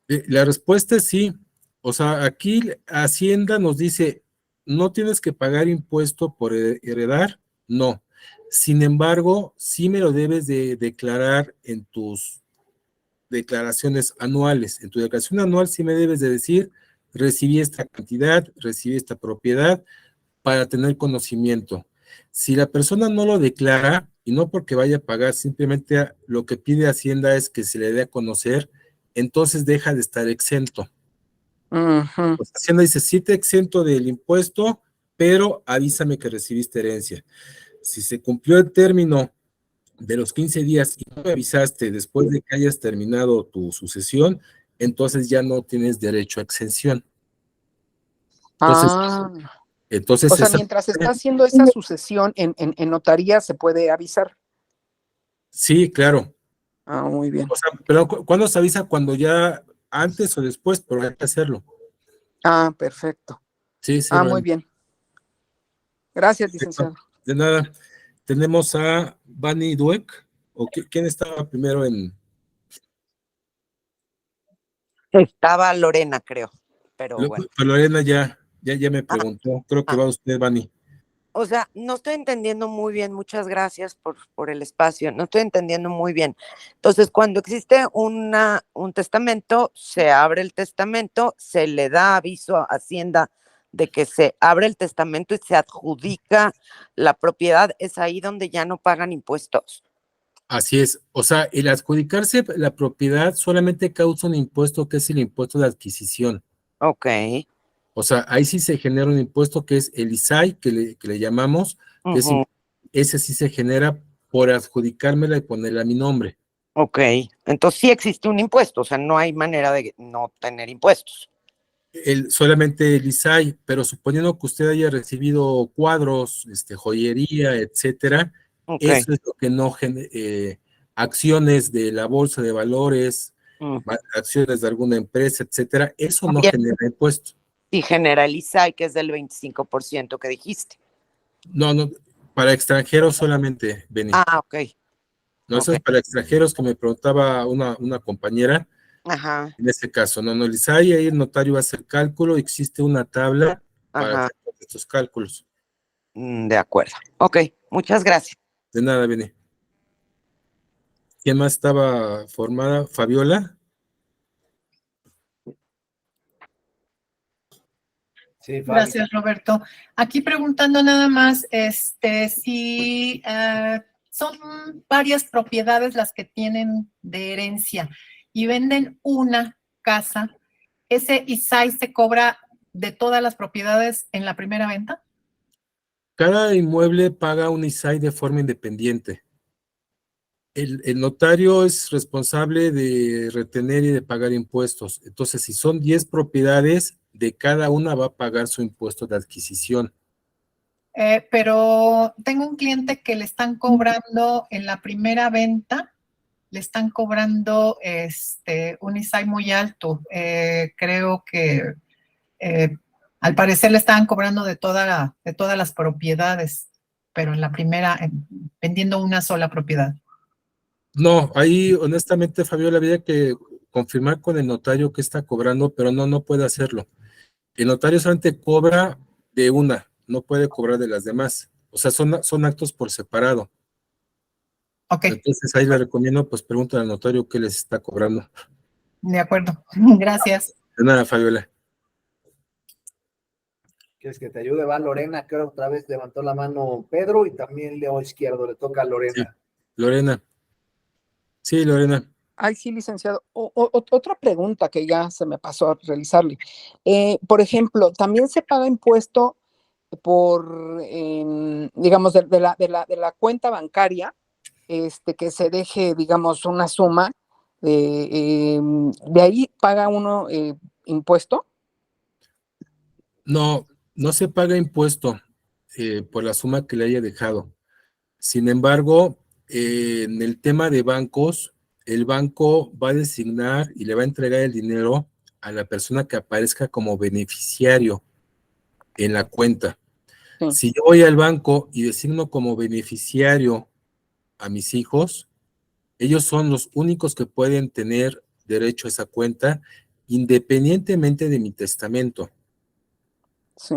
La respuesta es sí. O sea, aquí Hacienda nos dice, no tienes que pagar impuesto por heredar, no. Sin embargo, sí me lo debes de declarar en tus declaraciones anuales. En tu declaración anual sí me debes de decir, recibí esta cantidad, recibí esta propiedad, para tener conocimiento. Si la persona no lo declara, y no porque vaya a pagar, simplemente lo que pide Hacienda es que se le dé a conocer, entonces deja de estar exento. Ujú. Pues Hacienda dice, sí te exento del impuesto, pero avísame que recibiste herencia. Si se cumplió el término de los 15 días y no me avisaste después de que hayas terminado tu sucesión, entonces ya no tienes derecho a exención. Entonces, Ah, o entonces sea, esa, mientras está haciendo esa sucesión en notaría, se puede avisar. sí, claro. Ah, muy bien. O sea, pero ¿cuándo se avisa? Cuando ya antes o después, pero hay que hacerlo. Ah, perfecto. Sí, sí, Ah, muy Lorena. bien. Gracias, Perfecto. licenciado. De nada. Tenemos a Bani Dueck. ¿Quién estaba primero en? Estaba Lorena, creo, pero bueno. Pues Lorena ya me Ah, preguntó. Creo que ah, va usted, Bani. o sea, no estoy entendiendo muy bien, muchas gracias por el espacio, no estoy entendiendo muy bien. Entonces, cuando existe un testamento, se abre el testamento, se le da aviso a Hacienda de que se abre el testamento y se adjudica la propiedad, es ahí donde ya no pagan impuestos. Así es. O sea, el adjudicarse la propiedad solamente causa un impuesto que es el impuesto de adquisición. Ok. O sea, ahí sí se genera un impuesto que es el ISAI, que le llamamos, que es, Ujú. ese sí se genera por adjudicármela y ponerla a mi nombre. Ok, entonces sí existe un impuesto, o sea, no hay manera de no tener impuestos. Solamente el ISAI, pero suponiendo que usted haya recibido cuadros, joyería, etcétera, Ok. eso es lo que no genera, acciones de la bolsa de valores, Mm. acciones de alguna empresa, etcétera, eso no También genera impuesto. sí generaliza y que es del 25% que dijiste. No, para extranjeros solamente, Beni. Ah, ok, No, eso ok. es para extranjeros que me preguntaba una compañera. Ajá, En este caso, no, el ISAI, ahí el notario va a hacer cálculo, existe una tabla para ajá, hacer estos cálculos. de acuerdo. Ok, muchas gracias. De nada, Beni. ¿Quién más estaba formada? ¿Fabiola? Sí, Fabi. Gracias, Roberto. Aquí preguntando nada más, si son varias propiedades las que tienen de herencia y venden una casa, ¿ese ISAI se cobra de todas las propiedades en la primera venta? Cada inmueble paga un ISAI de forma independiente. El notario es responsable de retener y de pagar impuestos. Entonces, si son 10 propiedades, de cada una va a pagar su impuesto de adquisición. Pero tengo un cliente que le están cobrando en la primera venta, le están cobrando un ISAI muy alto. Creo que al parecer le estaban cobrando de todas las propiedades, pero en la primera, vendiendo una sola propiedad. No, ahí honestamente, Fabiola, había que confirmar con el notario que está cobrando, pero no puede hacerlo. El notario solamente cobra de una, no puede cobrar de las demás. O sea, son actos por separado. Ok, Entonces ahí le recomiendo, pues pregunten al notario qué les está cobrando. de acuerdo. Gracias. De nada, Fabiola. ¿Quieres que te ayude? Va Lorena, que otra vez levantó la mano Pedro y también Leo izquierdo, le toca a Sí, Lorena. Lorena. Sí, Lorena. Ay, sí, licenciado. Otra pregunta que ya se me pasó a realizarle. Por ejemplo, ¿también se paga impuesto por, digamos, de la cuenta bancaria, que se deje, digamos, una suma? ¿De ahí paga uno impuesto? No, no se paga impuesto por la suma que le haya dejado. Sin embargo, en el tema de bancos, el banco va a designar y le va a entregar el dinero a la persona que aparezca como beneficiario en la cuenta. Sí. Si yo voy al banco y designo como beneficiario a mis hijos, ellos son los únicos que pueden tener derecho a esa cuenta, independientemente de mi testamento. Sí.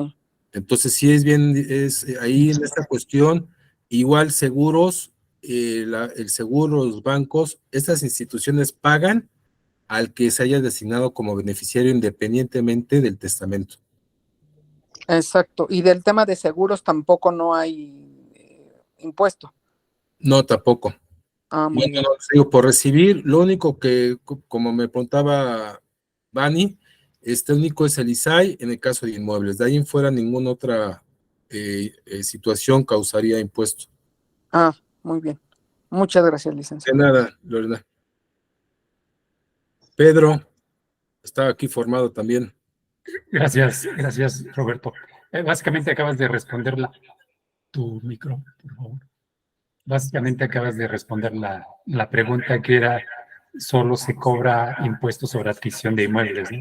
Entonces, sí es bien, es ahí en esta cuestión, igual seguros, el seguro, los bancos, estas instituciones pagan al que se haya designado como beneficiario independientemente del testamento. Exacto. Y del tema de seguros tampoco no hay impuesto. No, tampoco. Ah, muy bien. No, digo, por recibir, lo único que, como me preguntaba Bani, único es el ISAI en el caso de inmuebles. De ahí en fuera ninguna otra situación causaría impuesto. Ah, muy bien. Muchas gracias, De licenciado. nada, Lorena. Pedro, está aquí formado también. Gracias, Roberto. Básicamente acabas de responder tu micro, por favor. Básicamente acabas de responder la pregunta que era, solo se cobra impuestos sobre adquisición de inmuebles, ¿no?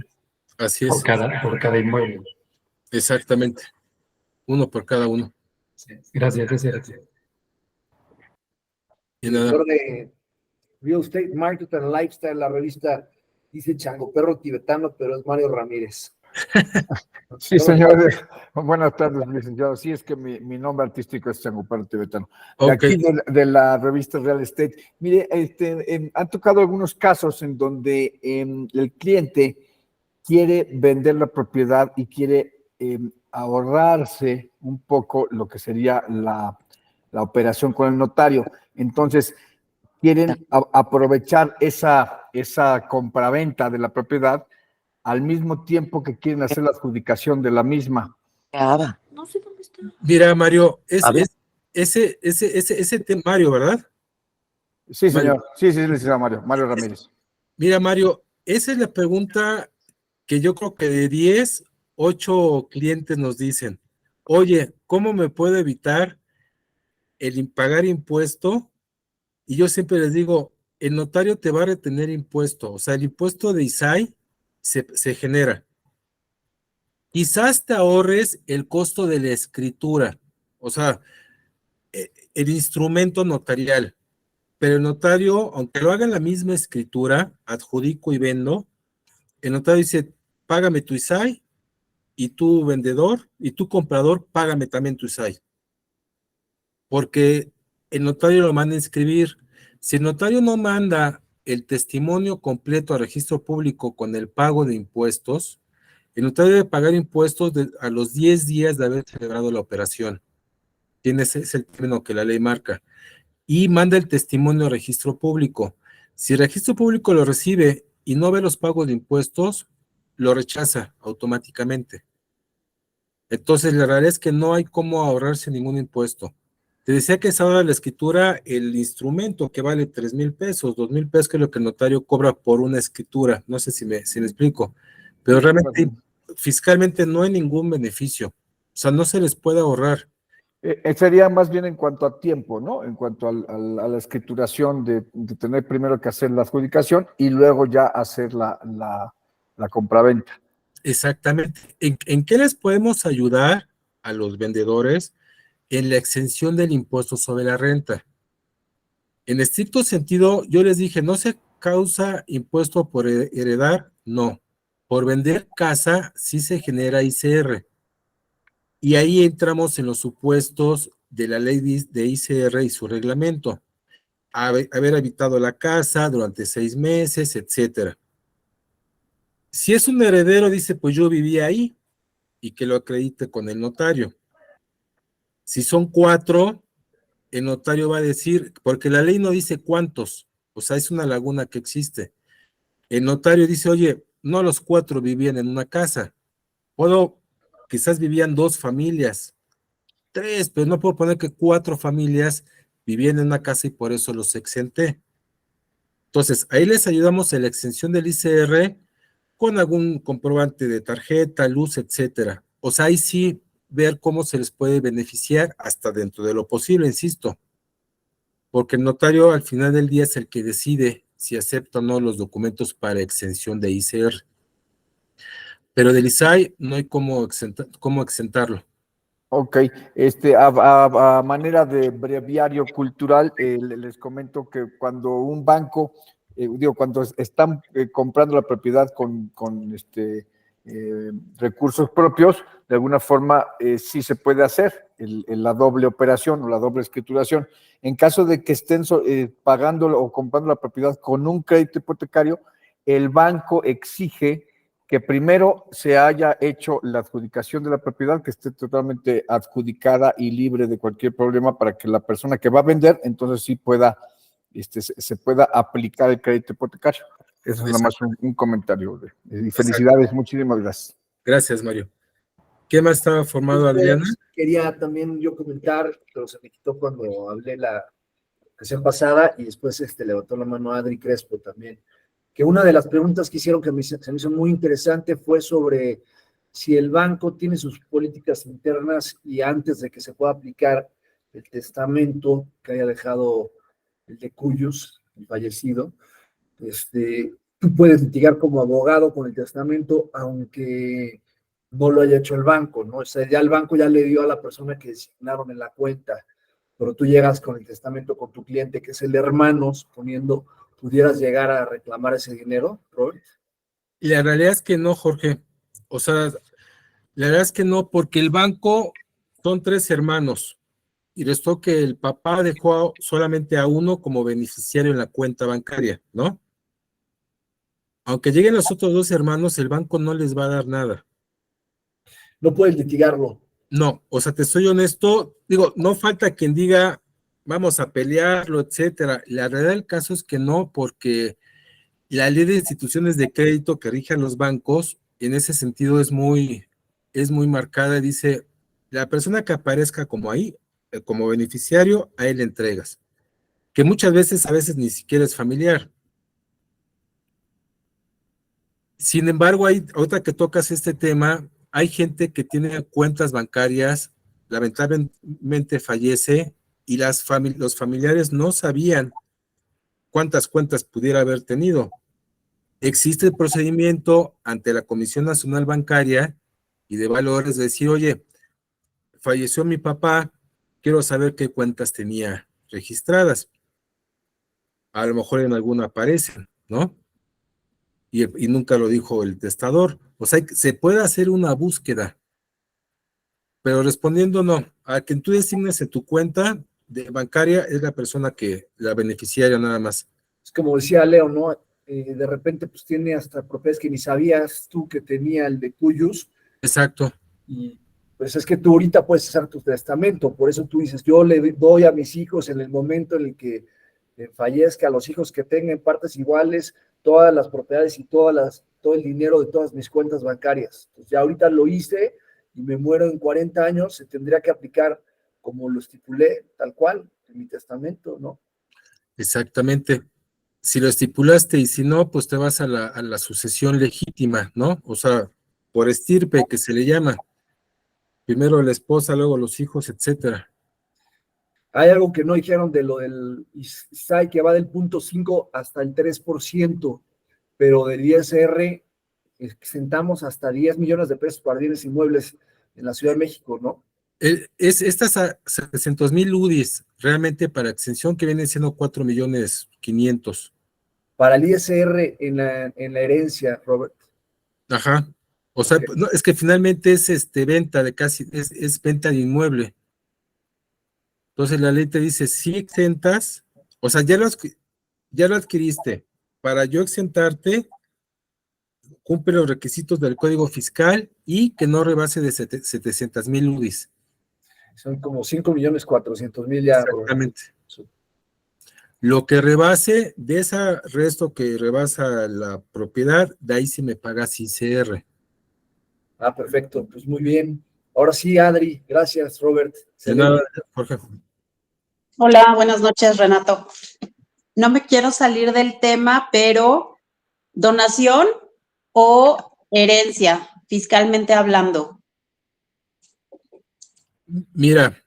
Así es. Por cada inmueble. Exactamente. Uno por cada uno. Sí, gracias. Y nada. Director de Real Estate Market and Lifestyle, la revista dice Chango Perro Tibetano, pero es Mario Ramírez. Sí, señor. Buenas tardes, licenciado. Sí, es que mi nombre artístico es Chango Perro Tibetano. De Okay. aquí de la revista Real Estate. Mire, han tocado algunos casos en donde el cliente quiere vender la propiedad y quiere ahorrarse un poco lo que sería la operación con el notario. Entonces, quieren aprovechar esa compraventa de la propiedad al mismo tiempo que quieren hacer la adjudicación de la misma. No sé dónde está. Mira, Mario, ese tema, Mario, ¿verdad? Sí, señor. Sí, licenciado Mario Ramírez. Mira, Mario, esa es la pregunta que yo creo que de 10, 8 clientes nos dicen, oye, ¿cómo me puedo evitar el pagar impuesto? Y yo siempre les digo, el notario te va a retener impuesto, o sea, el impuesto de ISAI se genera. Quizás te ahorres el costo de la escritura, o sea, el instrumento notarial, pero el notario, aunque lo haga en la misma escritura, adjudico y vendo, el notario dice, págame tu ISAI, y tú vendedor, y tú comprador, págame también tu ISAI. Porque el notario lo manda a inscribir. Si el notario no manda el testimonio completo al registro público con el pago de impuestos, el notario debe pagar impuestos a los 10 días de haber celebrado la operación. Ese es el término que la ley marca. Y manda el testimonio al registro público. Si el registro público lo recibe y no ve los pagos de impuestos, lo rechaza automáticamente. Entonces, la realidad es que no hay cómo ahorrarse ningún impuesto. Te decía que es ahora la escritura el instrumento que vale 3,000 pesos, 2,000 pesos, que es lo que el notario cobra por una escritura. No sé si me explico. Pero realmente, fiscalmente no hay ningún beneficio. O sea, no se les puede ahorrar. Sería más bien en cuanto a tiempo, ¿no? En cuanto a la escrituración de tener primero que hacer la adjudicación y luego ya hacer la compraventa. Exactamente. ¿En qué les podemos ayudar a los vendedores? En la exención del impuesto sobre la renta. En estricto sentido, yo les dije, no se causa impuesto por heredar, no. Por vender casa sí se genera ICR. Y ahí entramos en los supuestos de la ley de ICR y su reglamento. Haber habitado la casa durante 6 meses, etcétera. Si es un heredero, dice, pues yo vivía ahí y que lo acredite con el notario. Si son 4, el notario va a decir, porque la ley no dice cuántos, O sea, es una laguna que existe. El notario dice, oye, no los 4 vivían en una casa. Quizás vivían 2 familias, 3, pero no puedo poner que 4 familias vivían en una casa y por eso los exenté. Entonces, ahí les ayudamos en la exención del ICR con algún comprobante de tarjeta, luz, etcétera. O sea, ahí sí ver cómo se les puede beneficiar hasta dentro de lo posible, insisto. Porque el notario al final del día es el que decide si acepta o no los documentos para exención de ICR. Pero del ISAI no hay cómo exentarlo. Ok, a manera de breviario cultural, les comento que cuando un banco, cuando están comprando la propiedad con recursos propios, de alguna forma sí se puede hacer la doble operación o la doble escrituración. En caso de que estén pagando o comprando la propiedad con un crédito hipotecario, el banco exige que primero se haya hecho la adjudicación de la propiedad, que esté totalmente adjudicada y libre de cualquier problema para que la persona que va a vender, entonces sí pueda, se pueda aplicar el crédito hipotecario. Eso es nada más un comentario. Y felicidades, muchísimas gracias. Gracias, Mario. ¿Qué más estaba formado, Adriana? Quería también yo comentar, pero se me quitó cuando hablé la ocasión pasada y después levantó la mano Adri Crespo también, que una de las preguntas que hicieron que se me hizo muy interesante fue sobre si el banco tiene sus políticas internas y antes de que se pueda aplicar el testamento que haya dejado el de Cuyos, el fallecido, tú puedes litigar como abogado con el testamento aunque no lo haya hecho el banco, ¿no? O sea, ya el banco ya le dio a la persona que designaron en la cuenta, pero tú llegas con el testamento con tu cliente, que es el hermano, suponiendo pudieras llegar a reclamar ese dinero, Robert. Y la realidad es que no, Jorge. O sea, la verdad es que no, porque el banco son 3 hermanos y restó que el papá dejó solamente a uno como beneficiario en la cuenta bancaria, ¿no? Aunque lleguen los otros 2 hermanos, el banco no les va a dar nada. No puedes litigarlo. No, o sea, te soy honesto, digo, no falta quien diga, vamos a pelearlo, etcétera. La realidad del caso es que no, porque la ley de instituciones de crédito que rige a los bancos, en ese sentido es muy marcada, dice, la persona que aparezca como ahí, como beneficiario, a él le entregas, que muchas veces, a veces ni siquiera es familiar. Sin embargo, ahorita que tocas este tema, hay gente que tiene cuentas bancarias, lamentablemente fallece, y los familiares no sabían cuántas cuentas pudiera haber tenido. Existe el procedimiento ante la Comisión Nacional Bancaria y de Valores de decir, oye, falleció mi papá, quiero saber qué cuentas tenía registradas. A lo mejor en alguna aparecen, ¿no? Y nunca lo dijo el testador. O sea, se puede hacer una búsqueda, pero respondiendo no, a quien tú designes en tu cuenta de bancaria es la persona la beneficiaria nada más. Es como decía Leo, ¿no? De repente pues tiene hasta propiedades que ni sabías tú que tenía el de Cuyos. Exacto. Y pues es que tú ahorita puedes hacer tu testamento, por eso tú dices, yo le doy a mis hijos en el momento en el que fallezca, a los hijos que tengan partes iguales, todas las propiedades y todo el dinero de todas mis cuentas bancarias. Pues ya ahorita lo hice y me muero en 40 años, se tendría que aplicar como lo estipulé, tal cual, en mi testamento, ¿no? Exactamente. Si lo estipulaste y si no, pues te vas a la sucesión legítima, ¿no? O sea, por estirpe que se le llama. Primero la esposa, luego los hijos, etcétera. Hay algo que no dijeron de lo del ISAI, que va del 0.5 hasta el 3%, pero del ISR exentamos hasta 10 millones de pesos para bienes inmuebles en la Ciudad de México, ¿no? Estas a 700,000 UDIs, realmente para exención que vienen siendo 4,500,000. Para el ISR en la herencia, Robert. Ajá. O sea, okay. No, es que finalmente es venta de es venta de inmueble. Entonces la ley te dice, si exentas, o sea, ya lo adquiriste. Para yo exentarte, cumple los requisitos del Código Fiscal y que no rebase de 700,000 UDIs. Son como 5,400,000 ya. Exactamente. Lo que rebase, de ese resto que rebasa la propiedad, de ahí sí me pagas ICR. Ah, perfecto, pues muy bien. Ahora sí, Adri, gracias, Robert. De nada, Jorge. Hola, buenas noches, Renato. No me quiero salir del tema, pero ¿donación o herencia, fiscalmente hablando? Mira,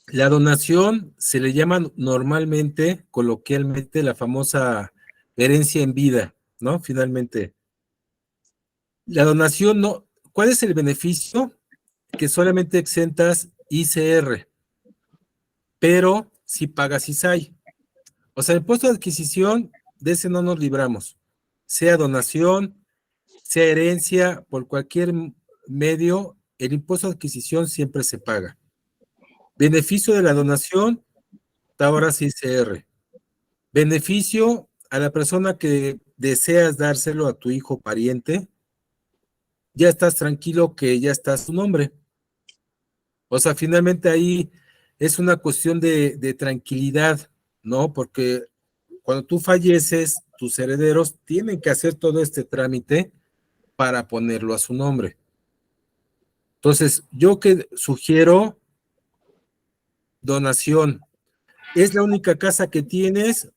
la donación se le llama normalmente, coloquialmente, la famosa herencia en vida, ¿no? Finalmente. La donación no. ¿Cuál es el beneficio? Que solamente exentas ICR, pero si pagas ISAI. O sea, el impuesto de adquisición, de ese no nos libramos. Sea donación, sea herencia, por cualquier medio, el impuesto de adquisición siempre se paga. Beneficio de la donación, ahora sí ICR. Beneficio a la persona que deseas dárselo a tu hijo pariente, ya estás tranquilo que ya está su nombre. O sea, finalmente ahí es una cuestión de tranquilidad, ¿no? Porque cuando tú falleces, tus herederos tienen que hacer todo este trámite para ponerlo a su nombre. Entonces, yo que sugiero donación. Es la única casa que tienes,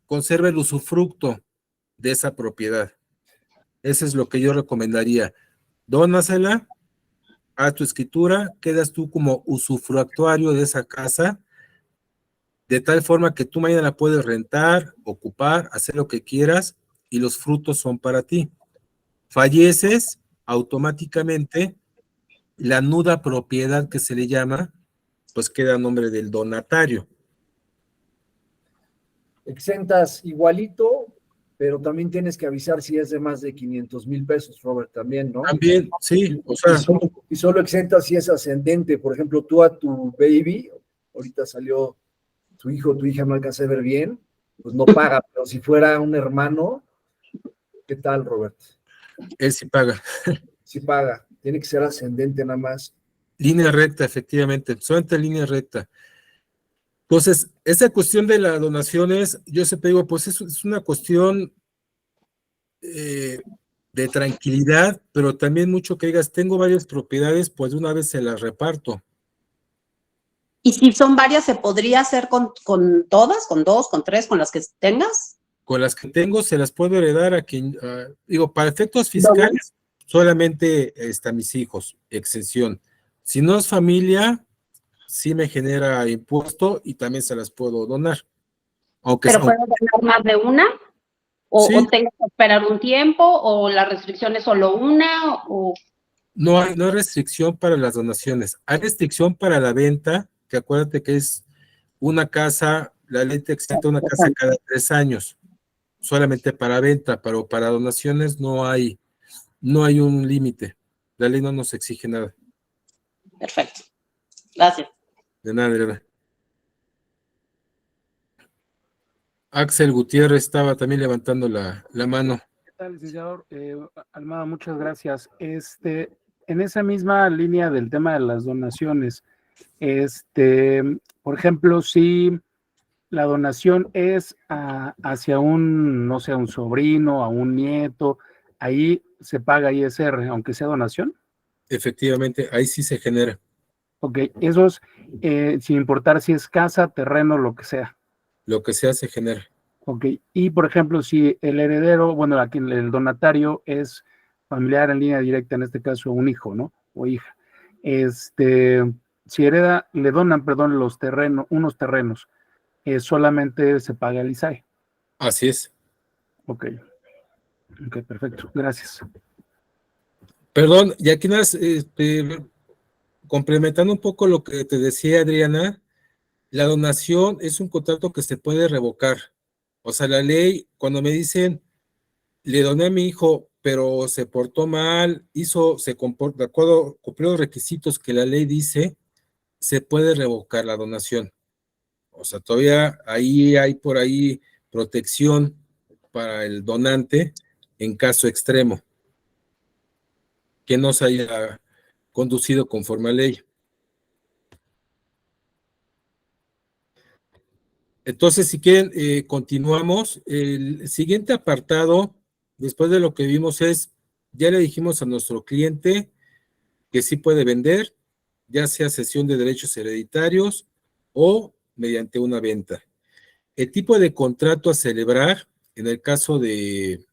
conserva el usufructo de esa propiedad. Eso es lo que yo recomendaría. Dónasela, haz tu escritura, quedas tú como usufructuario de esa casa, de tal forma que tú mañana la puedes rentar, ocupar, hacer lo que quieras, y los frutos son para ti. Falleces, automáticamente, la nuda propiedad que se le llama, pues queda a nombre del donatario. Exentas igualito, pero también tienes que avisar si es de más de 500,000 pesos, Robert, también, ¿no? También, sí, o sea. Y solo exentas si es ascendente. Por ejemplo, tú a tu baby, ahorita salió tu hijo o tu hija, no alcancé a ver bien, pues no paga, pero si fuera un hermano, ¿qué tal, Robert? Él sí paga. Sí paga, tiene que ser ascendente nada más. Línea recta, efectivamente, solamente línea recta. Entonces, esa cuestión de las donaciones, yo siempre digo, pues es una cuestión de tranquilidad, pero también mucho que digas, tengo varias propiedades, pues de una vez se las reparto. Y si son varias, ¿se podría hacer con todas, con dos, con tres, con las que tengas? Con las que tengo se las puedo heredar a quien, digo, para efectos fiscales, solamente a mis hijos, exención. Si no es familia, sí me genera impuesto y también se las puedo donar. Aunque ¿Pero puedo donar más de una? Sí. ¿O tengo que esperar un tiempo? ¿O la restricción es solo una? ¿O No hay restricción para las donaciones. Hay restricción para la venta, que acuérdate que es una casa, la ley te exenta una casa cada 3 años, solamente para venta, pero para donaciones no hay un límite. La ley no nos exige nada. Perfecto. Gracias. De nada, de nada. Axel Gutiérrez estaba también levantando la mano. ¿Qué tal, licenciado Almada? Muchas gracias. En esa misma línea del tema de las donaciones, por ejemplo, si la donación es hacia un, no sé, a un sobrino, a un nieto, ahí se paga ISR, aunque sea donación. Efectivamente, ahí sí se genera. Ok, eso es sin importar si es casa, terreno, lo que sea. Lo que sea se genera. Ok, y por ejemplo, si el heredero, bueno, aquí el donatario es familiar en línea directa, en este caso un hijo, ¿no? O hija. Si hereda, le donan, perdón, los terrenos, unos terrenos, solamente se paga el ISAE. Así es. Ok, perfecto, gracias. Perdón, y aquí más, complementando un poco lo que te decía Adriana, la donación es un contrato que se puede revocar. O sea, la ley, cuando me dicen, le doné a mi hijo, pero se portó mal, se comportó, de acuerdo, cumplió los requisitos que la ley dice, se puede revocar la donación. O sea, todavía ahí hay por ahí protección para el donante en caso extremo, que no se haya conducido conforme a ley. Entonces, si quieren, continuamos. El siguiente apartado, después de lo que vimos, es, ya le dijimos a nuestro cliente que sí puede vender, ya sea cesión de derechos hereditarios o mediante una venta. El tipo de contrato a celebrar, en el caso de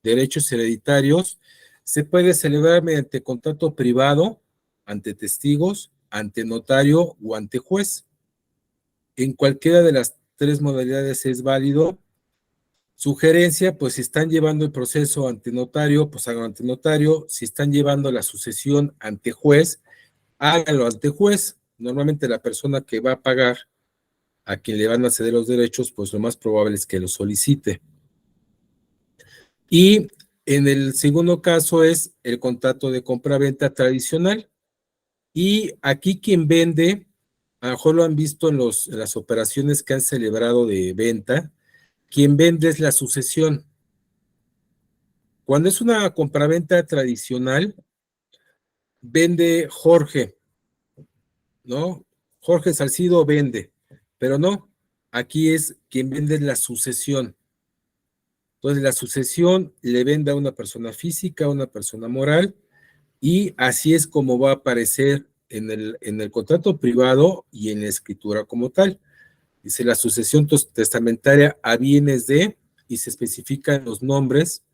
derechos hereditarios, se puede celebrar mediante contrato privado, ante testigos, ante notario o ante juez. En cualquiera de las tres modalidades es válido. Sugerencia, pues si están llevando el proceso ante notario, pues háganlo ante notario. Si están llevando la sucesión ante juez, háganlo ante juez. Normalmente la persona que va a pagar a quien le van a ceder los derechos, pues lo más probable es que lo solicite. Y en el segundo caso es el contrato de compra-venta tradicional. Y aquí quien vende, a lo mejor lo han visto en las operaciones que han celebrado de venta, quien vende es la sucesión. Cuando es una compraventa tradicional, vende Jorge, ¿no? Jorge Salcido vende, pero no, aquí es quien vende la sucesión. Entonces, la sucesión le vende a una persona física, a una persona moral, y así es como va a aparecer en el contrato privado y en la escritura como tal. Dice la sucesión testamentaria a bienes de, y se especifican los nombres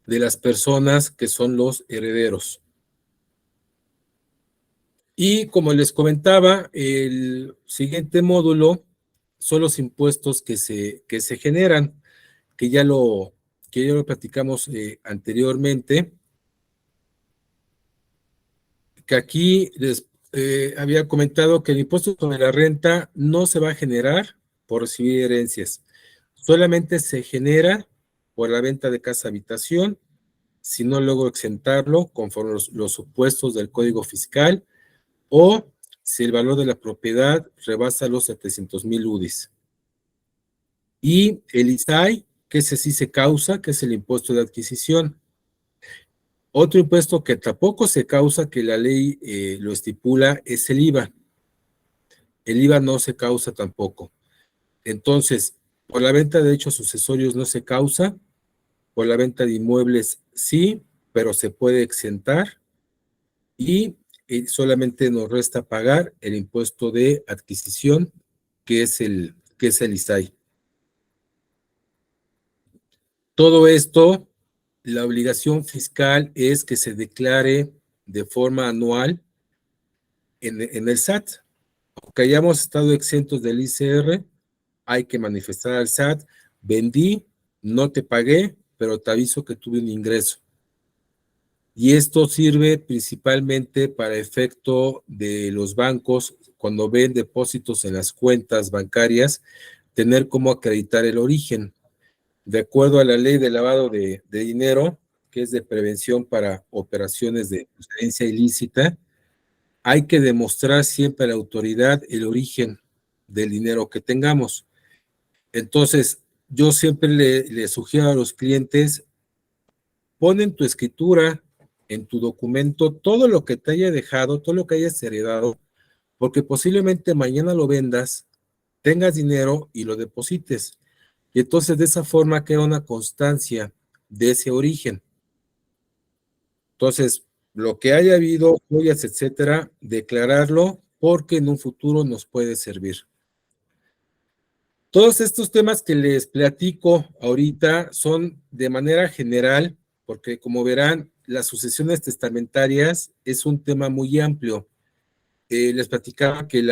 de las personas que son los herederos. Y como les comentaba, el siguiente módulo son los impuestos que se generan, que ya lo platicamos anteriormente, que aquí les había comentado que el impuesto sobre la renta no se va a generar por recibir herencias, solamente se genera por la venta de casa habitación, si no logro exentarlo conforme los supuestos del Código Fiscal, o si el valor de la propiedad rebasa los 700,000 UDIs. Y el ISAI, que ese sí se causa, que es el impuesto de adquisición. Otro impuesto que tampoco se causa, que la ley lo estipula, es el IVA. El IVA no se causa tampoco. Entonces, por la venta de derechos sucesorios no se causa, por la venta de inmuebles sí, pero se puede exentar, y solamente nos resta pagar el impuesto de adquisición, que es el ISAI. Todo esto, la obligación fiscal es que se declare de forma anual en el SAT. Aunque hayamos estado exentos del ICR, hay que manifestar al SAT: vendí, no te pagué, pero te aviso que tuve un ingreso. Y esto sirve principalmente para efecto de los bancos, cuando ven depósitos en las cuentas bancarias, tener cómo acreditar el origen. De acuerdo a la ley de lavado de dinero, que es de prevención para operaciones de procedencia ilícita, hay que demostrar siempre a la autoridad el origen del dinero que tengamos. Entonces, yo siempre le sugiero a los clientes: pon en tu escritura, en tu documento, todo lo que te haya dejado, todo lo que hayas heredado, porque posiblemente mañana lo vendas, tengas dinero y lo deposites. Y entonces de esa forma queda una constancia de ese origen. Entonces, lo que haya habido, joyas, etcétera, declararlo, porque en un futuro nos puede servir. Todos estos temas que les platico ahorita son de manera general, porque como verán, las sucesiones testamentarias es un tema muy amplio. Les platicaba que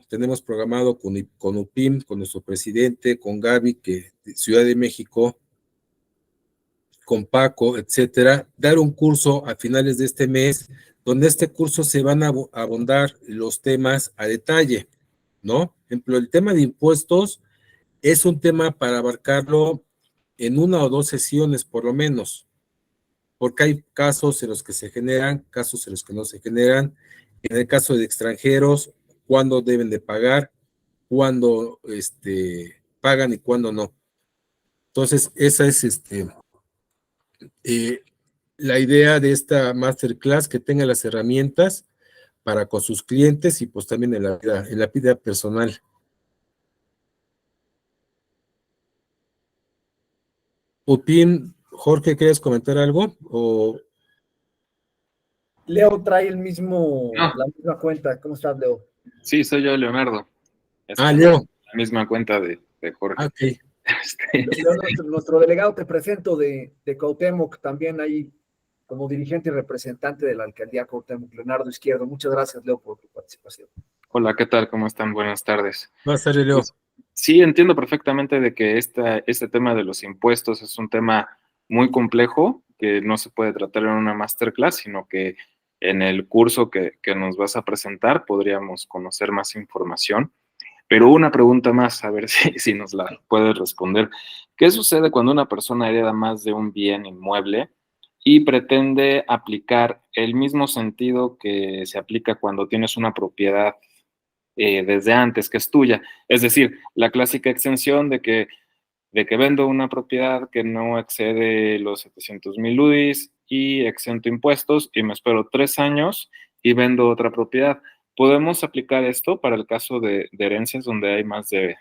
tenemos programado con UPIM, con nuestro presidente, con Gaby, que de Ciudad de México, con Paco, etcétera, dar un curso a finales de este mes, donde este curso se van a abordar los temas a detalle, ¿no? Por ejemplo, el tema de impuestos es un tema para abarcarlo en 1 o 2 sesiones, por lo menos, porque hay casos en los que se generan, casos en los que no se generan. En el caso de extranjeros, cuándo deben de pagar, cuándo pagan y cuándo no. Entonces, esa es la idea de esta masterclass, que tenga las herramientas para con sus clientes y pues también en la vida personal. Upim, Jorge, ¿quieres comentar algo? O Leo trae la misma cuenta. ¿Cómo estás, Leo? Sí, soy yo, Leonardo. Leo. La misma cuenta de Jorge. Ok. Leo, nuestro delegado, te presento de Cuauhtémoc, también ahí como dirigente y representante de la alcaldía Cuauhtémoc, Leonardo Izquierdo. Muchas gracias, Leo, por tu participación. Hola, ¿qué tal? ¿Cómo están? Buenas tardes. Buenas tardes, Leo. Pues, sí, entiendo perfectamente de que este tema de los impuestos es un tema muy complejo, que no se puede tratar en una masterclass, sino que en el curso que nos vas a presentar podríamos conocer más información. Pero una pregunta más, a ver si nos la puedes responder. ¿Qué sucede cuando una persona hereda más de un bien inmueble y pretende aplicar el mismo sentido que se aplica cuando tienes una propiedad desde antes que es tuya? Es decir, la clásica exención de que vendo una propiedad que no excede los 700,000 UDIs y exento impuestos y me espero 3 años y vendo otra propiedad. ¿Podemos aplicar esto para el caso de herencias donde hay más de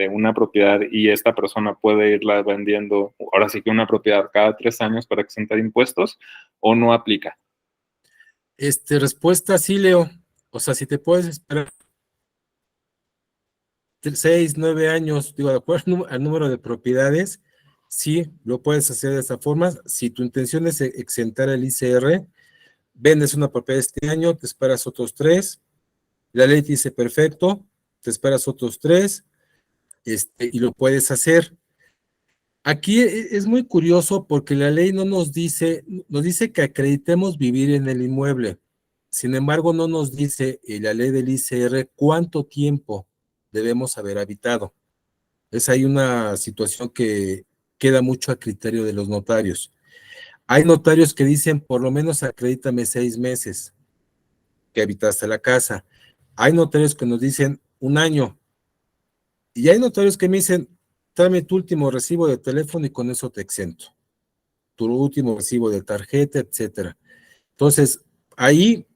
una propiedad y esta persona puede irla vendiendo, ahora sí que una propiedad cada 3 años para exentar impuestos, o no aplica? Respuesta sí, Leo. O sea, si te puedes esperar 6, 9 años, digo, de acuerdo al número de propiedades, sí, lo puedes hacer de esa forma. Si tu intención es exentar el ICR, vendes una propiedad este año, te esperas otros 3, la ley te dice perfecto, te esperas otros 3, y lo puedes hacer. Aquí es muy curioso porque la ley no nos dice que acreditemos vivir en el inmueble. Sin embargo, no nos dice en la ley del ICR cuánto tiempo debemos haber habitado. Es ahí una situación que queda mucho a criterio de los notarios. Hay notarios que dicen, por lo menos acredítame 6 meses que habitaste la casa. Hay notarios que nos dicen 1 año. Y hay notarios que me dicen, tráeme tu último recibo de teléfono y con eso te exento. Tu último recibo de tarjeta, etcétera. Entonces, ahí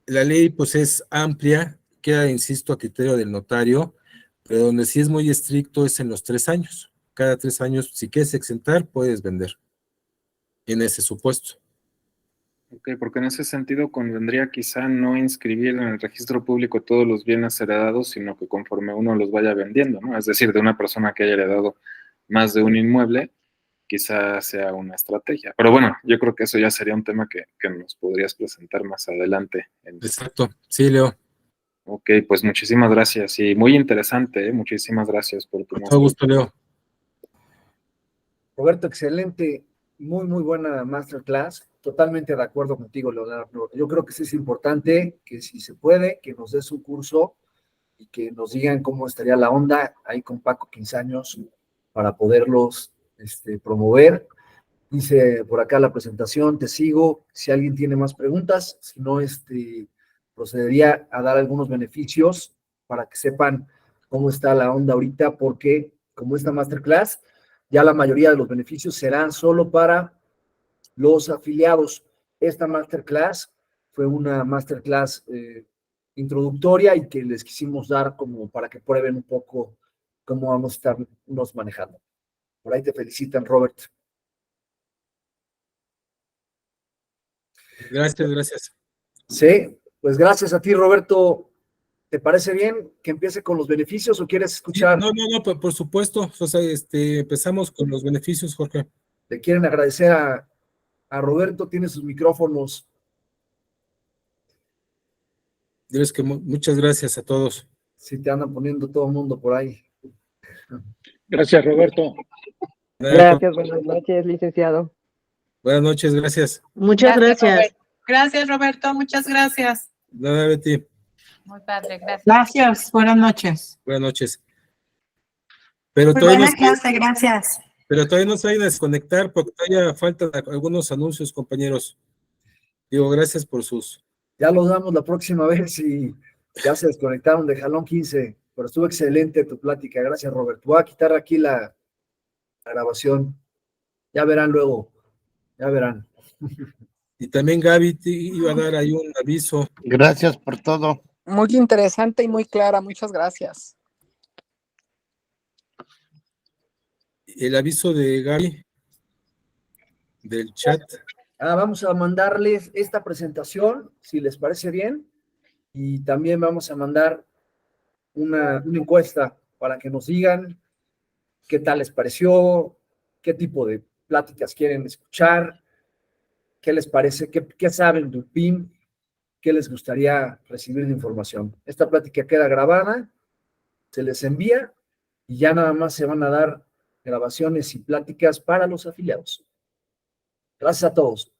la ley pues es amplia, queda, insisto, a criterio del notario, pero donde sí es muy estricto es en los 3 años. Cada 3 años, si quieres exentar, puedes vender en ese supuesto. Ok, porque en ese sentido convendría quizá no inscribir en el registro público todos los bienes heredados, sino que conforme uno los vaya vendiendo, ¿no? Es decir, de una persona que haya heredado más de un inmueble, quizá sea una estrategia. Pero bueno, yo creo que eso ya sería un tema que nos podrías presentar más adelante. Exacto, sí, Leo. Ok, pues muchísimas gracias y muy interesante, ¿eh? Muchísimas gracias por tu Con todo gusto, Leo. Roberto, excelente, muy buena masterclass. Totalmente de acuerdo contigo, Leonardo. Yo creo que sí es importante que si se puede, que nos des un curso y que nos digan cómo estaría la onda ahí con Paco 15 años para poderlos promover. Dice por acá la presentación, te sigo. Si alguien tiene más preguntas, si no, procedería a dar algunos beneficios para que sepan cómo está la onda ahorita, porque como esta masterclass, ya la mayoría de los beneficios serán solo para los afiliados. Esta masterclass fue una masterclass introductoria y que les quisimos dar como para que prueben un poco cómo vamos a estarnos manejando. Por ahí te felicitan, Robert. Gracias. Sí, pues gracias a ti, Roberto. ¿Te parece bien que empiece con los beneficios o quieres escuchar? Sí, no, por supuesto. O sea, empezamos con los beneficios, Jorge. Le quieren agradecer a Roberto, tiene sus micrófonos. Diles que muchas gracias a todos. Sí, te andan poniendo todo el mundo por ahí. Gracias, Roberto. Gracias, buenas noches, licenciado. Buenas noches, gracias. Muchas gracias. Roberto. Gracias, Roberto, muchas gracias. Nada, Betty. Muy padre, gracias. Gracias, buenas noches. Buenas noches. Pero Muy todavía buena clase, gracias. Pero todavía no se vayan a desconectar porque todavía faltan algunos anuncios, compañeros. Digo, gracias por sus... Ya los damos la próxima vez y ya se desconectaron de Jalón 15, pero estuvo excelente tu plática. Gracias, Robert. Voy a quitar aquí la grabación. Ya verán luego. Ya verán. Y también Gaby te iba a dar ahí un aviso. Gracias por todo. Muy interesante y muy clara, muchas gracias. El aviso de Gaby del chat. Vamos a mandarles esta presentación, si les parece bien, y también vamos a mandar una encuesta para que nos digan qué tal les pareció, qué tipo de pláticas quieren escuchar, qué les parece, qué saben de UPIM, qué les gustaría recibir de información. Esta plática queda grabada, se les envía y ya nada más se van a dar grabaciones y pláticas para los afiliados. Gracias a todos.